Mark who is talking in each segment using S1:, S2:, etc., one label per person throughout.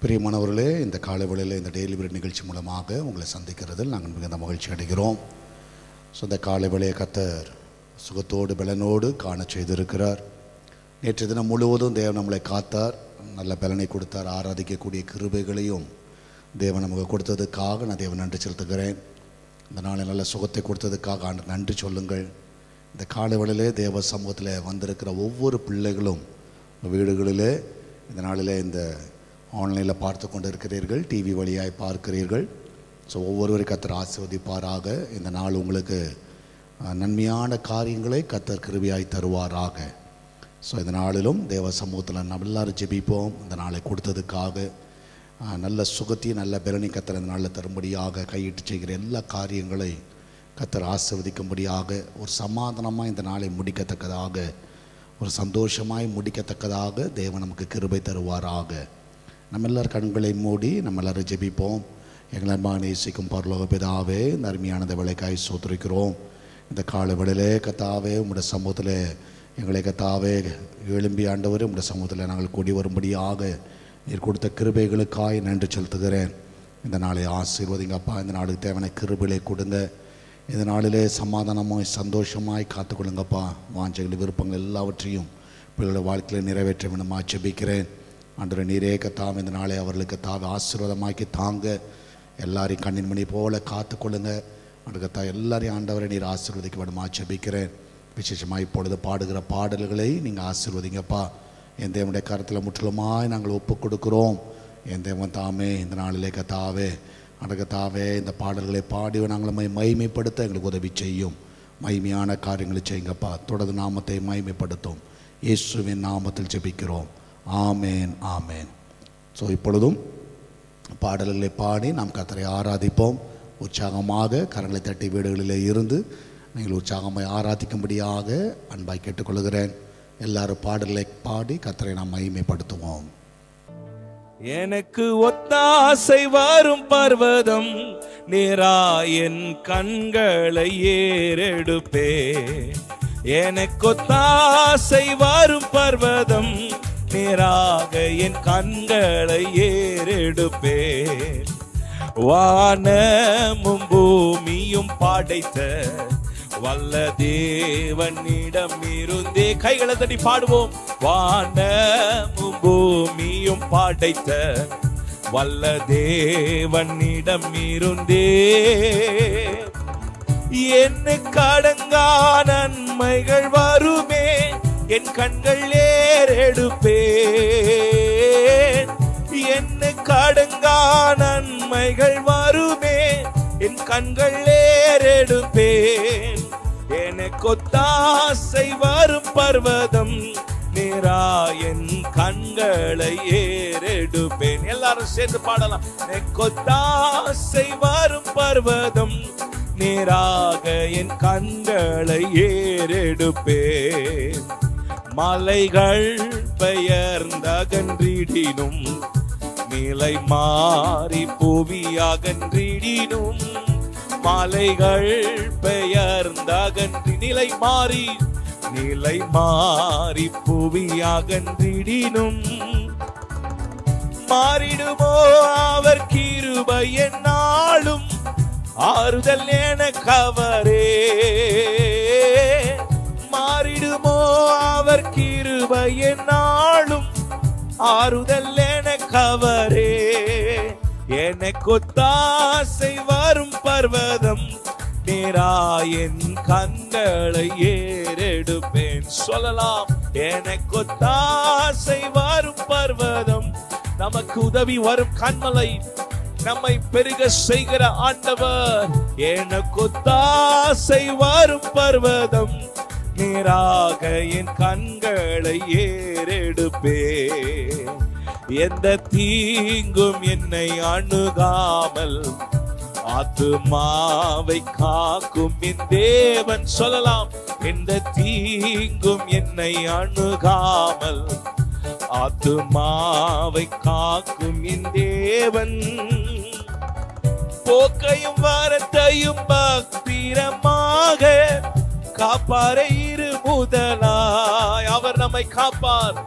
S1: பிரியமானவர்களே, இந்த காலை வேளையில் இந்த டெய்லி பிரட் நிகழ்ச்சி மூலமாக உங்களை சந்திக்கிறதில் நாங்கள் மிகுந்த மகிழ்ச்சி அடைகிறோம். ஸோ இந்த காலை வேளையை கர்த்தர் சுகத்தோடு பலனோடு காண செய்திருக்கிறார். நேற்று தினம் முழுவதும் தேவன் நம்மளை காத்தார், நல்ல பலனை கொடுத்தார். ஆராதிக்கக்கூடிய கிருபைகளையும் தேவன் நமக்கு கொடுத்ததுக்காக நான் தேவன் நன்றி செலுத்துகிறேன். இந்த நாளில் நல்ல சுகத்தை கொடுத்ததுக்காக நன்றி சொல்லுங்கள். இந்த காலை வேளையிலே தேவ சமூகத்தில் வந்திருக்கிற ஒவ்வொரு பிள்ளைகளும் வீடுகளிலே இந்த நாளில் இந்த ஆன்லைனில் பார்த்து கொண்டு இருக்கிறீர்கள், டிவி வழியாய் பார்க்கிறீர்கள். ஸோ ஒவ்வொருவரையும் கர்த்தர் ஆசீர்வதிப்பாராக. இந்த நாள் உங்களுக்கு நன்மையான காரியங்களை கர்த்தர் கிருபையாய் தருவாராக. ஸோ இந்த நாளிலும் தேவ சமூகத்தில் நம்ம எல்லாரும் ஜெபிப்போம். இந்த நாளை கொடுத்ததுக்காக நல்ல சுகத்தையும் நல்ல பலனை கர்த்தர் இந்த நாளில் தரும்படியாக, கையிட்டு செய்கிற எல்லா காரியங்களை கர்த்தர் ஆசீர்வதிக்கும்படியாக, ஒரு சமாதானமாக இந்த நாளை முடிக்கத்தக்கதாக, ஒரு சந்தோஷமாய் முடிக்கத்தக்கதாக தேவன் நமக்கு கிருபை தருவாராக. நம்ம எல்லாரும் கண்களை மூடி நம்ம எல்லாரும் ஜெபிப்போம். எங்களை நேசிக்கும் பரலோக பிதாவே, இந்த அருமையானதை விளைக்காய் சோத்திருக்கிறோம். இந்த காலை வேளையிலே கர்த்தாவே உம்முடைய சமூகத்தில் எங்களை கர்த்தாவே எழும்பி ஆண்டவரே உம்முடைய சமூகத்தில் நாங்கள் கூடி வரும்படியாக நீர் கொடுத்த கிருபைகளுக்காய் நன்றி செலுத்துகிறேன். இந்த நாளை ஆசீர்வதிங்கப்பா. இந்த நாளுக்கு தேவையான கிருபைகளை கொடுங்க. இந்த நாளிலே சமாதானமாய் சந்தோஷமாய் காத்துக்கொள்ளுங்கப்பா. வாஞ்சைகள் விருப்பங்கள் எல்லாவற்றையும் பிள்ளைகளோட வாழ்க்கையில் நிறைவேற்ற வேண்டுமா ஜெபிக்கிறேன். ஆண்டவரே நீரே கர்த்தாவே இந்த நாளை அவர்களுக்கு தாவே ஆசீர்வாதமாக்கி தாங்க. எல்லாரையும் கண்ணின் மணி போல காத்துக்கொள்ளுங்க. ஆண்டு கர்த்தா எல்லாரையும் ஆண்டவரை நீர் ஆசீர்வதிக்க வேண்டுமா ஜெபிக்கிறேன். விசேஷமாக இப்பொழுது பாடுகிற பாடல்களை நீங்கள் ஆசீர்வதிங்கப்பா. என் தேவனுடைய கருத்தில் முற்றிலுமாய் நாங்கள் ஒப்பு கொடுக்குறோம். என் தேவன் தாமே இந்த நாளிலே கர்த்தாவே ஆண்டு கர்த்தாவே இந்த பாடல்களை பாடி நாங்கள் மகிமைப்படுத்த எங்களுக்கு உதவி செய்யும். மகிமையான காரியங்களை செய்யுங்கப்பா. தொடர்ந்து நாமத்தை மகிமைப்படுத்தும். இயேசுவின் நாமத்தில் ஜெபிக்கிறோம். ஆமேன், ஆமேன். ஸோ இப்பொழுதும் பாடல்களை பாடி நாம் கர்த்தரை ஆராதிப்போம். உற்சாகமாக கரங்களை தட்டி வீடுகளிலே இருந்து நீங்கள் உற்சாகமாக ஆராதிக்கும்படியாக அன்பாய் கேட்டுக்கொள்கிறேன். எல்லாரும் பாடல்களை பாடி கர்த்தரை நாம் மகிமைப்படுத்துவோம்.
S2: எனக்கு ஒத்தாசை வரும் பர்வதம் நேராயன் கண்களை ஏறெடுப்பே. எனக்கு ஒத்தாசை வரும் பர்வதம் நேராக என் கண்களை ஏறெடுப்பே. வானமும் பூமியும் படைத்த வல்ல தேவனிடம் இருந்தே. கைகளை தட்டி பாடுவோம். வானமும் பூமியும் படைத்த வல்ல தேவனிடம் இருந்தே எனக்கு அடங்கா நன்மைகள் வருமே. என் கண்கள் ஏறெடுப்பேன். எனக்கு அடங்கா நன்மைகள் வருமே. என் கண்கள் ஏறெடுப்பேன். எனக்கு ஒத்தாசை வரும் பர்வதம் நேராயன் கண்களை ஏறெடுப்பேன். எல்லாரும் சேர்ந்து பாடலாம். எனக்கு ஒத்தாசை வரும் பர்வதம் நேராக என் கண்களை ஏறெடுப்பேன். மலைகள் பெயர்ந்தகன்றிடினும் நிலை மாறி புவியகன்றிடினும். மலைகள் பெயர்ந்தகன்றி நிலை மாறி புவியகன்றிடினும். மாறிடுமோ அவர் கிருபை என்னாலும் ஆறுதல் எனக்கு அவரே. மாறிடுமோ அவர் கிருபை என்னாலும் ஆறுதல் எனக்கு அவரே. எனக்கு ஒத்தாசை வரும் பர்வதம் நேராயன் கண்களை ஏறெடுப்பேன். சொல்லலாம். எனக்கு ஒத்தாசை வரும் பர்வதம். நமக்கு உதவி வரும் கண்மலை, நம்மை பெருக செய்கிற ஆண்டவர். எனக்கு ஒத்தாசை வரும் பர்வதம் நேராக என் கண்களை ஏறெடுப்பேன். எந்த தீங்கும் என்னை அணுகாமல் ஆத்துமாவை காக்கும் என் தேவன். சொல்லலாம். எந்த தீங்கும் என்னை அணுகாமல் ஆத்துமாவை காக்கும் என் தேவன். போக்கையும் வரத்தையும் பக்திரமாக காப்பாரை இரு முதலாய். அவர் நம்மை காப்பார்.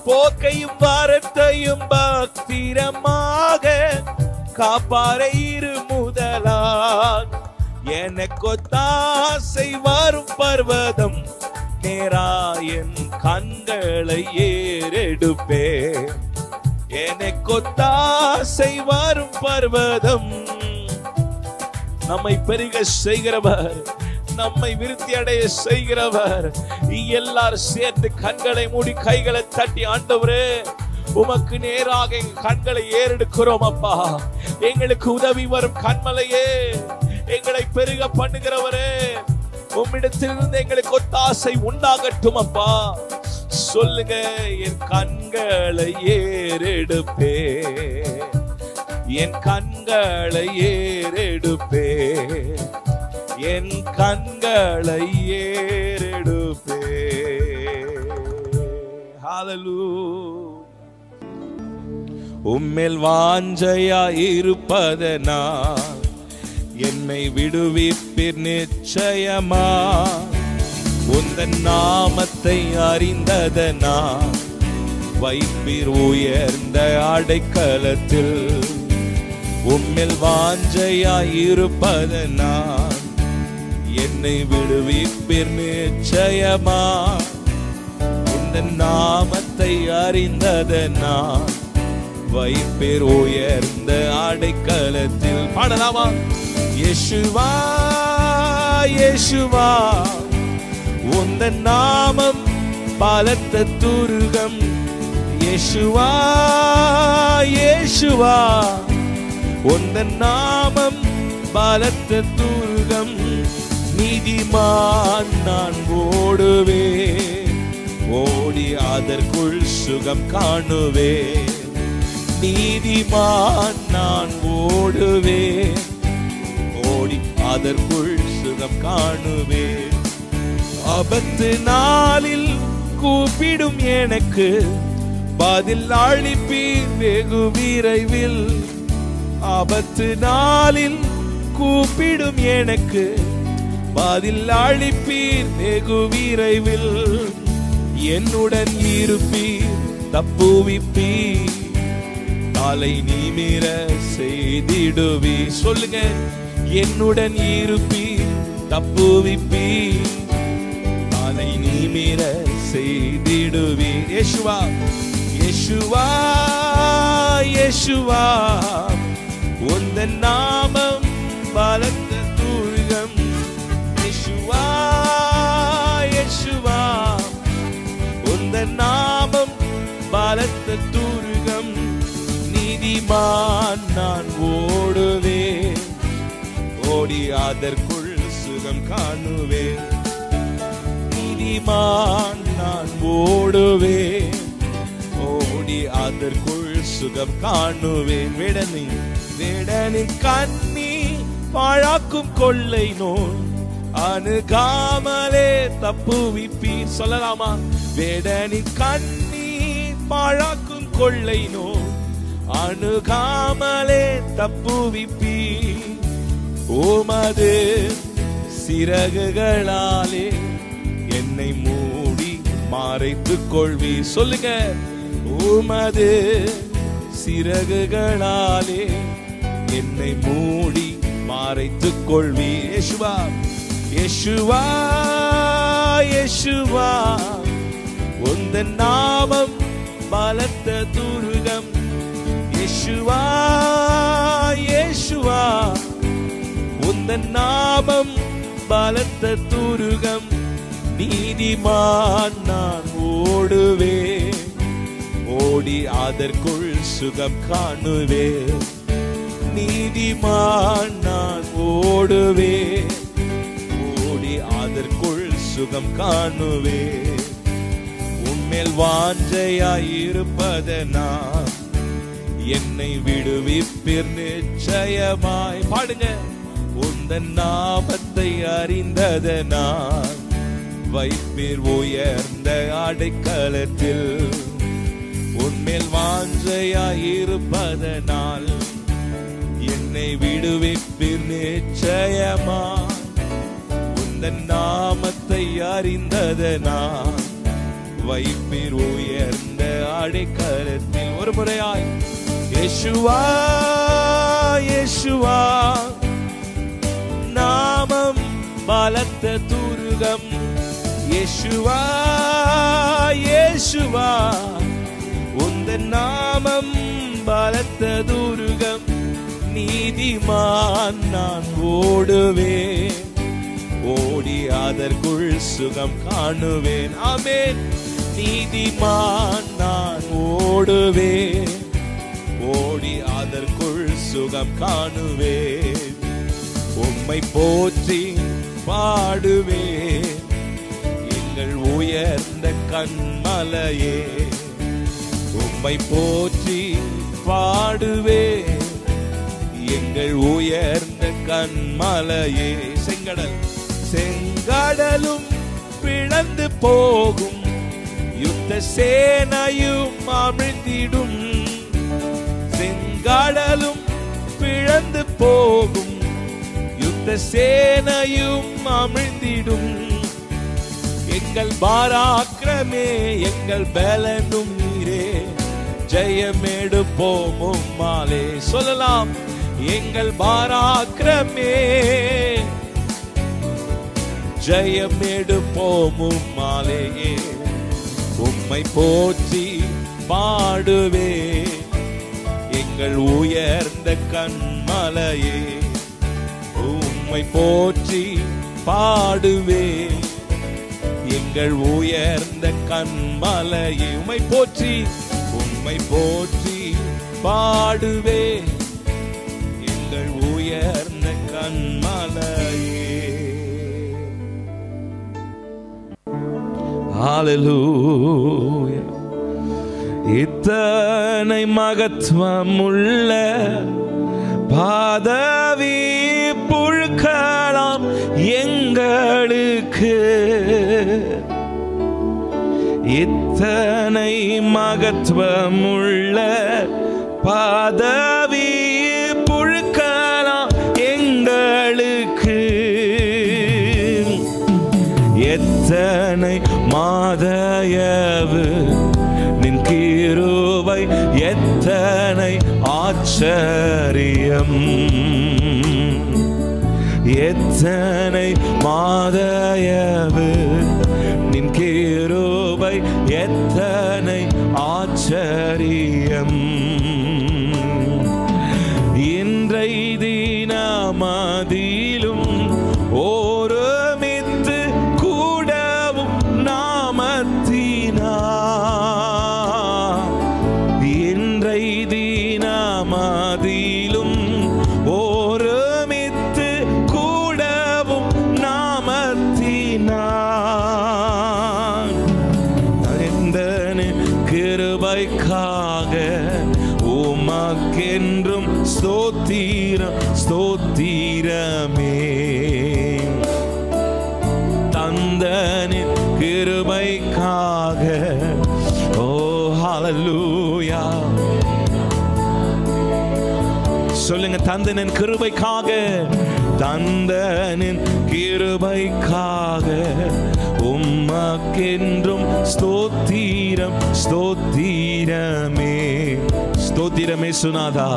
S2: போக்கையும் வாரத்தையும் பத்திரமாக காப்பாரை இரு முதலால் எனக்கொத்தாசை வரும் பர்வதம் நேராயன் கண்களை ஏறெடுப்பே. எனக்கொத்தாசை வரும் பர்வதம். நம்மை பெருக செய்கிறவர், நம்மை விருத்தி அடைய செய்கிறவர். எல்லாரும் சேர்ந்து கண்களை மூடி கைகளை தட்டி, ஆண்டவரே உமக்கு நேராக எங்க கண்களை ஏறெடுக்கிறோம் அப்பா. எங்களுக்கு உதவி வரும் கண்மலையே, எங்களை பெருக பண்ணுகிறவரே, உம்மிடத்திலிருந்து எங்களுக்கு ஒத்தாசை உண்டாகட்டும் அப்பா. சொல்லுங்க, என் கண்களை ஏறெடுப்பே, என் கண்களை ஏறெடுப்பே, என் கண்களை ஏறெடுப்பே. ஹல்லேலூயா. உம்மேல் வாஞ்சையா இருப்பதனால் என்னை விடுவிப்பீர் நிச்சயமா. உந்தன் நாமத்தை அறிந்ததனால் வைப்பீர் உயர்ந்த அடைக்கலத்தில். உம்மேல் வாஞ்சையா இருப்பதனால் என்னை விடுவிப்பீர் நிச்சயமா. உந்தன் நாமத்தை அறிந்ததனால் வைப்பீர் உயர்ந்த அடைக்கலத்தில். பாடலாமா? இயேசுவா இயேசுவா உந்தன் நாமம் பலத்த துருகம். இயேசுவா இயேசுவா உந்தன் நாமம் பலத்த துருகம். நீதிமான் நான் ஓடுவே, ஓடி அதற்குள் சுகம் காணுவே. நீதிமான் நான் ஓடுவே, ஓடி அதற்குள் சுகம் காணுவே. ஆபத்து நாளில் கூப்பிடும் எனக்கு பதில் அளிப்பீர் வெகு விரைவில். ஆபத்து நாளில் கூப்பிடும் எனக்கு பதில் அளிப்பீர் வெகு விரைவில். என்னுடன் இருப்பீர் தப்புவிப்பீர், காலை நிமிர செய்திடுவி. சொல்லுங்க, என்னுடன் இருப்பீர் தப்புவிப்பீர், காலை நிமிர செய்திடுவி. இயேசுவா இயேசுவா இயேசுவா உந்தன் நாமம் பலத்த துருகம். இயேசுவா இயேசுவா உந்தன் நாமம் பலத்த துருகம். நீதிமான் நான் ஓடுவே, ஓடி அதற்குள் சுகம் காணுவே. நீதிமான் நான் ஓடுவே, ஓடி அதற்குள் சுகம் காணுவேன். வேடனின் கண்ணி பாழாக்கும் கொள்ளை நோய் அணுகாமலே தப்புவிப்பீர். சொல்லலாமா? வேடனின் கண்ணி பாழாக்கும் கொள்ளை நோய் அணுகாமலே தப்புவிப்பீர். உமது சிறகுகளாலே என்னை மூடி மறைத்துக் கொள்வீர். சொல்லுங்க, உமது சிறகுகளாலே என்னை மூடி மறைத்துக் கொள்வீர். இயேசுவா இயேசுவா இயேசுவா உந்தன் நாமம் பலத்த துருகம். இயேசுவா இயேசுவா உந்தன் நாமம் பலத்த துருகம். நீதிமான் நான் ஓடுவே, ஓடி அதற்குள் சுகம் காணுவே. நீதிமான் நான் ஓடுவே, ஓடி அதற்குள் சுகம் காணுவே. உம்மேல் வாஞ்சையாயிருப்பதனால் என்னை விடுவிப்பீர் நிச்சயமாய். பாடுங்க. உந்தன் நாமத்தை அறிந்ததனால் வைப்பீர் உயர்ந்த அடைக்கலத்தில். உன்மேல் வாஞ்சையாயிருப்பதனால் என்னை விடுவிப்பீர் நிச்சயமாய். உந்தன் நாமத்தை அறிந்ததனால் வைப்பீர் உயர்ந்த அடைக்கலத்தில். ஒரு முறையாய் இயேசுவா இயேசுவா நாமம் பலத்த துருகம். இயேசுவா இயேசுவா உந்தன் நாமம் பலத்த துருகம். நீதிமான் நான் ஓடுவேன், ஓடி அதற்குள் சுகம் காணுவேன். ஆமென். நீதிமான் நான் ஓடுவேன், ஓடி அதற்குள் சுகம் காணுவேன். உம்மை போற்றி பாடுவேன் எங்கள் உயர்ந்த கண்மலையே. உம்மை போற்றி பாடுவேன் எங்கள் உயர்ந்த கண்மலையே. செங்கடல் செங்கடலும் பிளந்து போகும், யுத்த சேனையும் அமிழ்ந்திடும். செங்கடலும் பிளந்து போகும், யுத்த சேனையும் அமிழ்ந்திடும். எங்கள் பாராக்கிரமே எங்கள் பலனும் நீரே, ஜெயமெடுப்போம் உம்மாலே. சொல்லலாம், எங்கள் பாராக்கிரமே ஜெயமெடுப்போம் உம்மாலே. உம்மை போற்றி பாடுவே எங்கள் உயர்ந்த கண்மலையே. உம்மை போற்றி பாடுவே எங்கள் உயர்ந்த கண்மலையே. உம்மை போற்றி பாடுவே எங்கள் உயர்ந்த கண்மலையே. ஹல்லேலூயா. இத்தனை மகத்துவமுள்ள பதவி புழுக்கலாம் எங்களுக்கு. இத்தனை மகத்துவமுள்ள பதவி புழுக்கலாம் எங்களுக்கு. எத்தனை மாதயவு நின் கிருபை, எத்தனை ஆச்சரியம். எத்தனை மாதயவு நின் கிருபை, எத்தனை ஆச்சரியம். இன்றை தினமதிலும் ஒருமித்து கூடவும் நாமத்தினா. இன்றை தினமதிலும் ஒருமித்து கூடவும் நாமத்தினா. கிருபைக்காக உமக்கென்றும் ஸ்தோத்திரம் ஸ்தோத்திரமே. தந்தனின் கிருபைக்காக ஓ ஹல்லேலூயா. சொல்லுங்க, தந்தனின் கிருபைக்காக, தந்தனின் கிருபைக்காக உமக்கென்றும் ஸ்தோத்திரம் ஸ்தோத்திரமே. ஸ்தோத்திரம் இயேசுநாதா,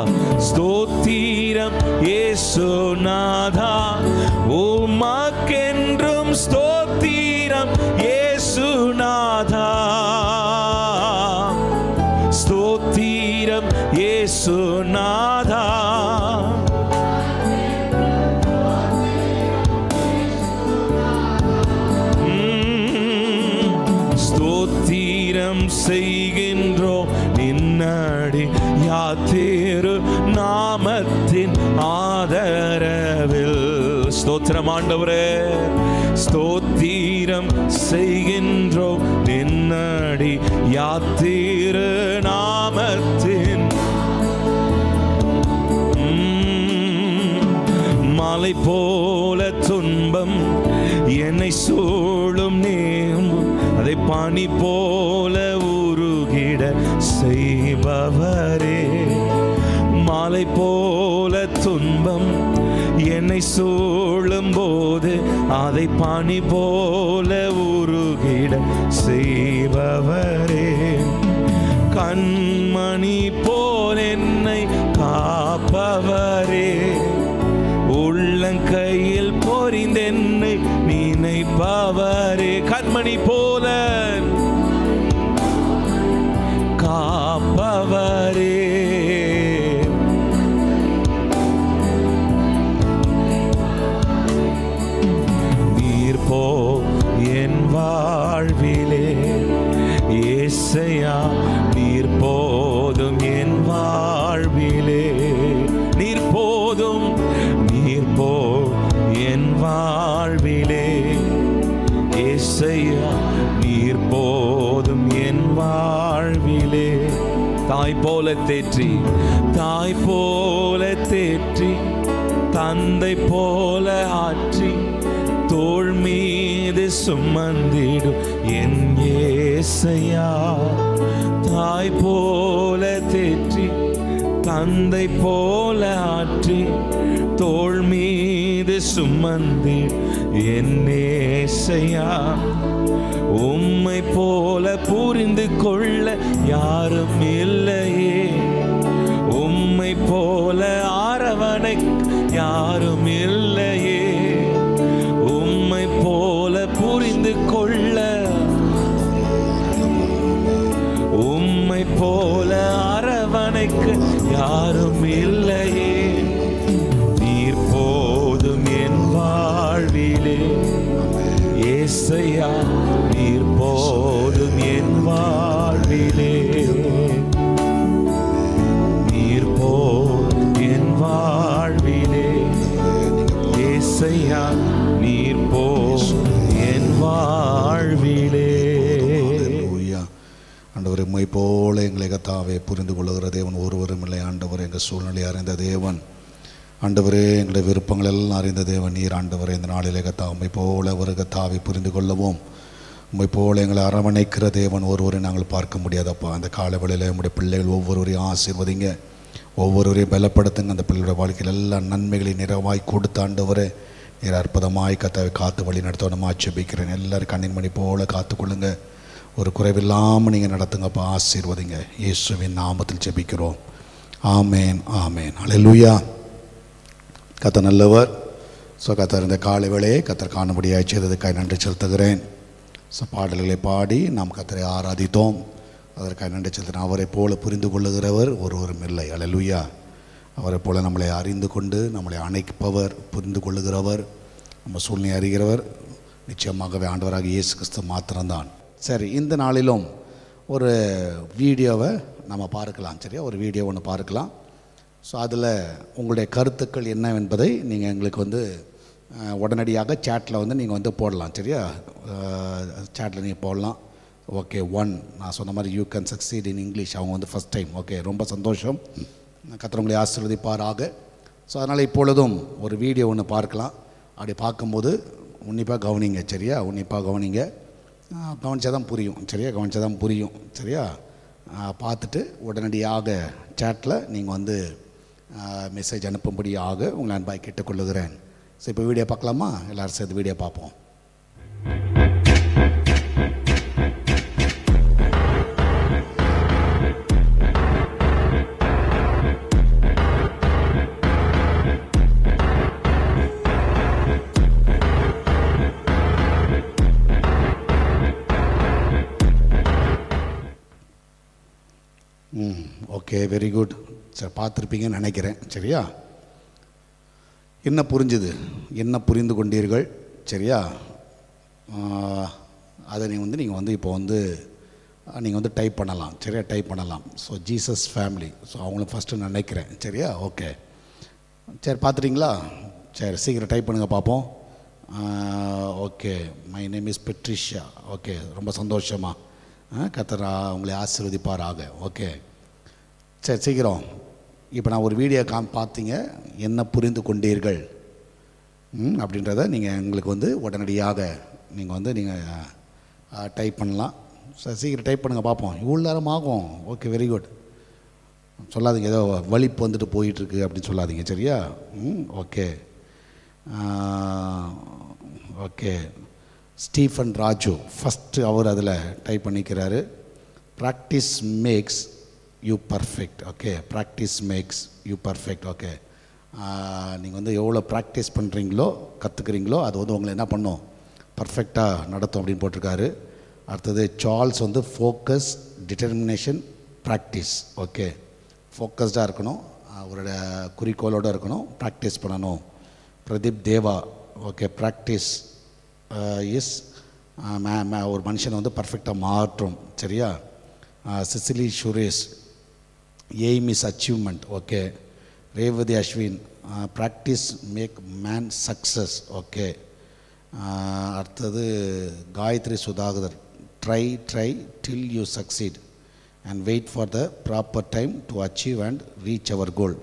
S2: ஸ்தோத்திரம் இயேசுநாதா. உமக்கென்றும் ஸ்தோத்திரம் இயேசுநாதா. ஸ்தோத்திரம் இயேசுநாதா. ஸ்தோத்திரம் செய்கின்றோம் நின்னடி யாத்திரு நாமத்தின் ஆதரவில். ஸ்தோத்திரம் ஆண்டவரே. ஸ்தோத்திரம் செய்கின்றோம் நின்னடி யாத்திரு நாமத்தின். மலை போல துன்பம் என்னை சூழும் நேரும், அதை பனி போல உருகிட செய்பவரே. மலை போல துன்பம் என்னை சூழும் போது போது அதை பனி போல உருகிட செய்பவரே. கண்மணி போல் என்னை காப்பவரே, உள்ளங்கையில் பொறிந்தென்னை நினைப்பவரே. கண்மணி போல காப்பவரே, நீர் போ என் வாழ்விலே ஏசையா, நீர் போதும் என் வாழ்விலே. நீர் போதும், நீர் போ என் வாழ்விலே ஏசையா, நீர் போதும் என் வாழ்விலே. தாய் போல தேற்றி, தாய் போல தேற்றி, தந்தை போல ஆற்றி, தோள் மீது சுமந்திடும் என் ஏசையா. தாய் போல தேற்றி, தந்தை போல ஆற்றி, தோள் மீது சுமந்திடும் என் ஏசையா. உம்மை போல புரிந்து கொள்ள யாரும் இல்லையே, உம்மை போல அரவணை யாரும் இல்லையே, உம்மை போல புரிந்து கொள்ள, உம்மை போல அரவணைக்கு யாரும் இல்லையே. நீர் போதும் என் வாழ்விலே ஏசையா, நீர் போதும் என் வாழ்விலே. நீர் போதும் என் வாழ்விலே ஏசையா, நீர் போதும் என் வாழ்விலே.
S1: ஆண்டவரை, உம்மை போல எங்களை கர்த்தாவே புரிந்து கொள்ளுகிற தேவன் ஒருவரும் இல்லை. ஆண்டவர், எங்கள் சூழ்நிலை அறிந்த தேவன். ஆண்டவரே, எங்களுடைய விருப்பங்கள் எல்லாம் அறிந்த தேவன் நீர். ஆண்டவரே, இந்த நாளிலே கர்த்தா உம்மை போல ஒரு கர்த்தாவை புரிந்து கொள்ளவும், உம்மை போல எங்களை அரவணைக்கிற தேவன் ஒருவரை நாங்கள் பார்க்க முடியாதப்பா. அந்த காலவெளியில் உம்முடைய பிள்ளைகள் ஒவ்வொருவரையும் ஆசீர்வதிங்க, ஒவ்வொருவரையும் பலப்படுத்துங்க. அந்த பிள்ளையோட வாழ்க்கையில் எல்லா நன்மைகளையும் நிறைவாய் கொடுத்த ஆண்டவரே, நீர் அற்புதமாய் கர்த்தாவை காத்து வழி நடத்தணுமா ஜெபிக்கிறேன். எல்லாரும் கண்ணின் மணி போல காத்துக்கொள்ளுங்க, ஒரு குறைவில்லாமல் நீங்கள் நடத்துங்கப்பா, ஆசீர்வதிங்க. இயேசுவின் நாமத்தில் ஜெபிக்கிறோம். ஆமேன், ஆமேன். அல்லேலூயா. கர்த்தர் நல்லவர். ஸோ கர்த்தர் இந்த காலை வேளையை கர்த்தர் காணும்படியாக செய்ததுக்காக நன்றி செலுத்துகிறேன். ஸோ பாடல்களை பாடி நாம் கர்த்தரை ஆராதித்தோம், அதற்காக நன்றி செலுத்தினேன். அவரை போல புரிந்து கொள்ளுகிறவர் ஒருவரும் இல்லை. அல்லேலூயா. அவரை போல நம்மளை அறிந்து கொண்டு நம்மளை அணைப்பவர், புரிந்து கொள்ளுகிறவர், நம்ம சூழ்நிலை அறிகிறவர் நிச்சயமாகவே ஆண்டவராக இயேசு கிறிஸ்து மாத்திரம்தான். சரி, இந்த நாளிலும் ஒரு வீடியோவை நம்ம பார்க்கலாம். சரியா, ஒரு வீடியோ ஒன்று பார்க்கலாம். ஸோ அதில் உங்களுடைய கருத்துக்கள் என்னவென்பதை நீங்கள் எங்களுக்கு உடனடியாக சேட்டில் நீங்கள் போடலாம். சரியா, சேட்டில் நீங்கள் போடலாம். ஓகே, நான் சொன்ன மாதிரி you can succeed in English. அவங்க ஃபஸ்ட் டைம். ஓகே, ரொம்ப சந்தோஷம். கர்த்தர் உங்களை ஆசீர்வதிப்பாராக. ஸோ அதனால் இப்பொழுதும் ஒரு வீடியோ ஒன்று பார்க்கலாம். அப்படி பார்க்கும்போது உன்னிப்பாக கவனிங்க. சரியா, உன்னிப்பாக கவனிங்க. கவனிச்சா தான் புரியும். சரியா, கவனிச்சா தான் புரியும். சரியா, பார்த்துட்டு உடனடியாக சேட்டில் நீங்கள் மெசேஜ் அனுப்பும்படியாக உங்களை அன்பாய் கேட்டுக்கொள்ளுகிறேன். ஸோ இப்போ வீடியோ பார்க்கலாமா? எல்லோரும் சேர்ந்து வீடியோ பார்ப்போம். Okay, very good. சரி, பார்த்துருப்பீங்கன்னு நினைக்கிறேன். சரியா, என்ன புரிஞ்சுது, என்ன புரிந்து கொண்டீர்கள்? சரியா, அதை நீங்கள் இப்போ நீங்கள் டைப் பண்ணலாம். சரியா, டைப் பண்ணலாம். So Jesus family. ஸோ அவங்களும் ஃபஸ்ட்டு நினைக்கிறேன். சரியா, ஓகே. சரி, பார்த்துட்டிங்களா? சரி, சீக்கிரம் டைப் பண்ணுங்கள் பார்ப்போம். Okay, my name is Patricia. Okay, ரொம்ப சந்தோஷமா. கர்த்தர் உங்களை ஆசீர்வதிப்பாராக. ஓகே, சரி, சீக்கிரம். இப்போ நான் ஒரு வீடியோ பார்த்தீங்க, என்ன புரிந்து கொண்டீர்கள் அப்படின்றத நீங்கள் எங்களுக்கு உடனடியாக நீங்கள் டைப் பண்ணலாம். சரி, சீக்கிரம் டைப் பண்ணுங்கள் பார்ப்போம். இவ்வளோ நேரம் ஆகும். Okay, very good. சொல்லாதீங்க ஏதோ வலிப்பு போயிட்டுருக்கு அப்படின்னு சொல்லாதீங்க. சரியா, okay. Okay. Stephen Raju first அவர் அதில் டைப் பண்ணிக்கிறாரு. Practice makes you perfect. Okay, practice makes you perfect. Okay, நீங்கள் வந்து எவ்வளோ ப்ராக்டிஸ் பண்ணுறீங்களோ கற்றுக்குறீங்களோ அது வந்து உங்களை என்ன பண்ணும், பர்ஃபெக்டாக நடத்தும் அப்படின்னு போட்டிருக்காரு. அடுத்தது சார்ல்ஸ் வந்து ஃபோக்கஸ், டிட்டர்மினேஷன், ப்ராக்டிஸ். ஓகே, ஃபோக்கஸ்டாக இருக்கணும், அவரோட குறிக்கோளோடு இருக்கணும், ப்ராக்டிஸ் பண்ணணும். Pradeep Deva okay, practice is ஒரு மனுஷனை வந்து பர்ஃபெக்டாக மாற்றும். சரியா. Cecily Suresh aim is achievement. Okay. Revathi Ashwin practice make man success. Okay. அடுத்தது Gayathri Sudhakar try till you succeed and wait for the proper time to achieve and reach our goal.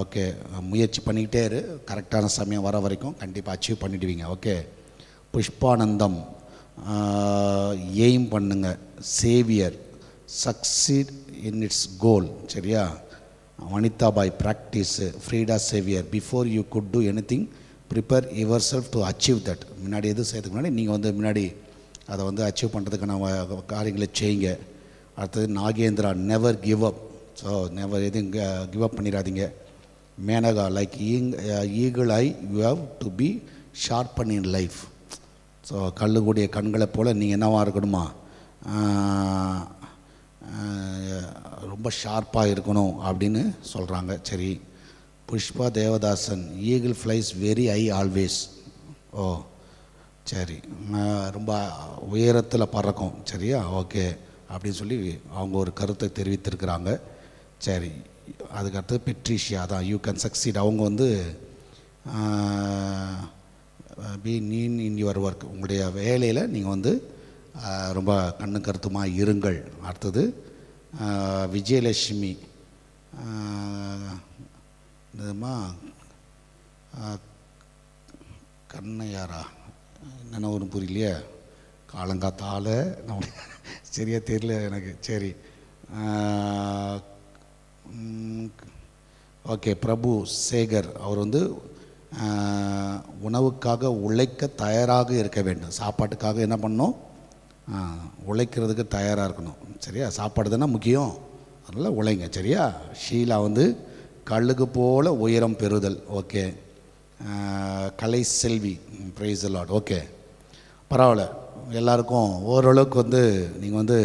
S1: Okay, முயற்சி பண்ணிக்கிட்டே இரு, கரெக்டான சமயம் வர வரைக்கும் கண்டிப்பாக அச்சீவ் பண்ணிடுவீங்க. ஓகே. புஷ்பானந்தம் எய்ம் பண்ணுங்க. Xavier succeed in its goal. சரியா. Vanithabai practice. Frieda Xavier before you could do anything prepare yourself to achieve that. முன்னாடி எது செய்யறதுக்கு முன்னாடி நீங்கள் வந்து முன்னாடி அதை வந்து அச்சீவ் பண்ணுறதுக்கான காரியங்களை செய்யுங்க. அடுத்தது Nagendra never give up. So never எதுவும் கிவ் அப் பண்ணிடாதீங்க. Menaka like eagle eye you have to be sharpen in life. So கல்லுக்கூடிய கண்களை போல் நீங்கள் என்னவாக இருக்கணுமா, ரொம்ப ஷார்ப்பாக இருக்கணும் அப்படின்னு சொல்கிறாங்க. சரி. Pushpa Devadasan eagle flies very high always. Oh சரி, ரொம்ப உயரத்தில் பறக்கும். சரியா. ஓகே அப்படின்னு சொல்லி அவங்க ஒரு கருத்தை தெரிவித்திருக்கிறாங்க. சரி. அதுக்கடுத்து பெட்ரிஷியா தான் யூ கேன் சக்சீட். அவங்க வந்து பி நீன் இன் யுவர் ஒர்க், உங்களுடைய வேலையில் நீங்கள் வந்து ரொம்ப கண்ணு கருத்துமாக இருங்கள். அடுத்தது விஜயலட்சுமி இதுமா கண்ணையாரா என்னென்ன ஒன்றும் புரியலையே, காலங்காத்தால் நம்ம சரியாக தெரியல எனக்கு. சரி. ஓகே. பிரபு சேகர் அவர் வந்து உணவுக்காக உழைக்க தயாராக இருக்க வேண்டும். சாப்பாட்டுக்காக என்ன பண்ணணும், உழைக்கிறதுக்கு தயாராக இருக்கணும். சரியா. சாப்பாடு தானே முக்கியம், அதனால் உழைங்க. சரியா. ஷீலா வந்து கழுகு போல் உயரம் பெறுதல். Okay. Kalai Selvi praise the Lord. Okay, பரவாயில்ல. எல்லாருக்கும் ஓரளவுக்கு வந்து நீங்கள் வந்து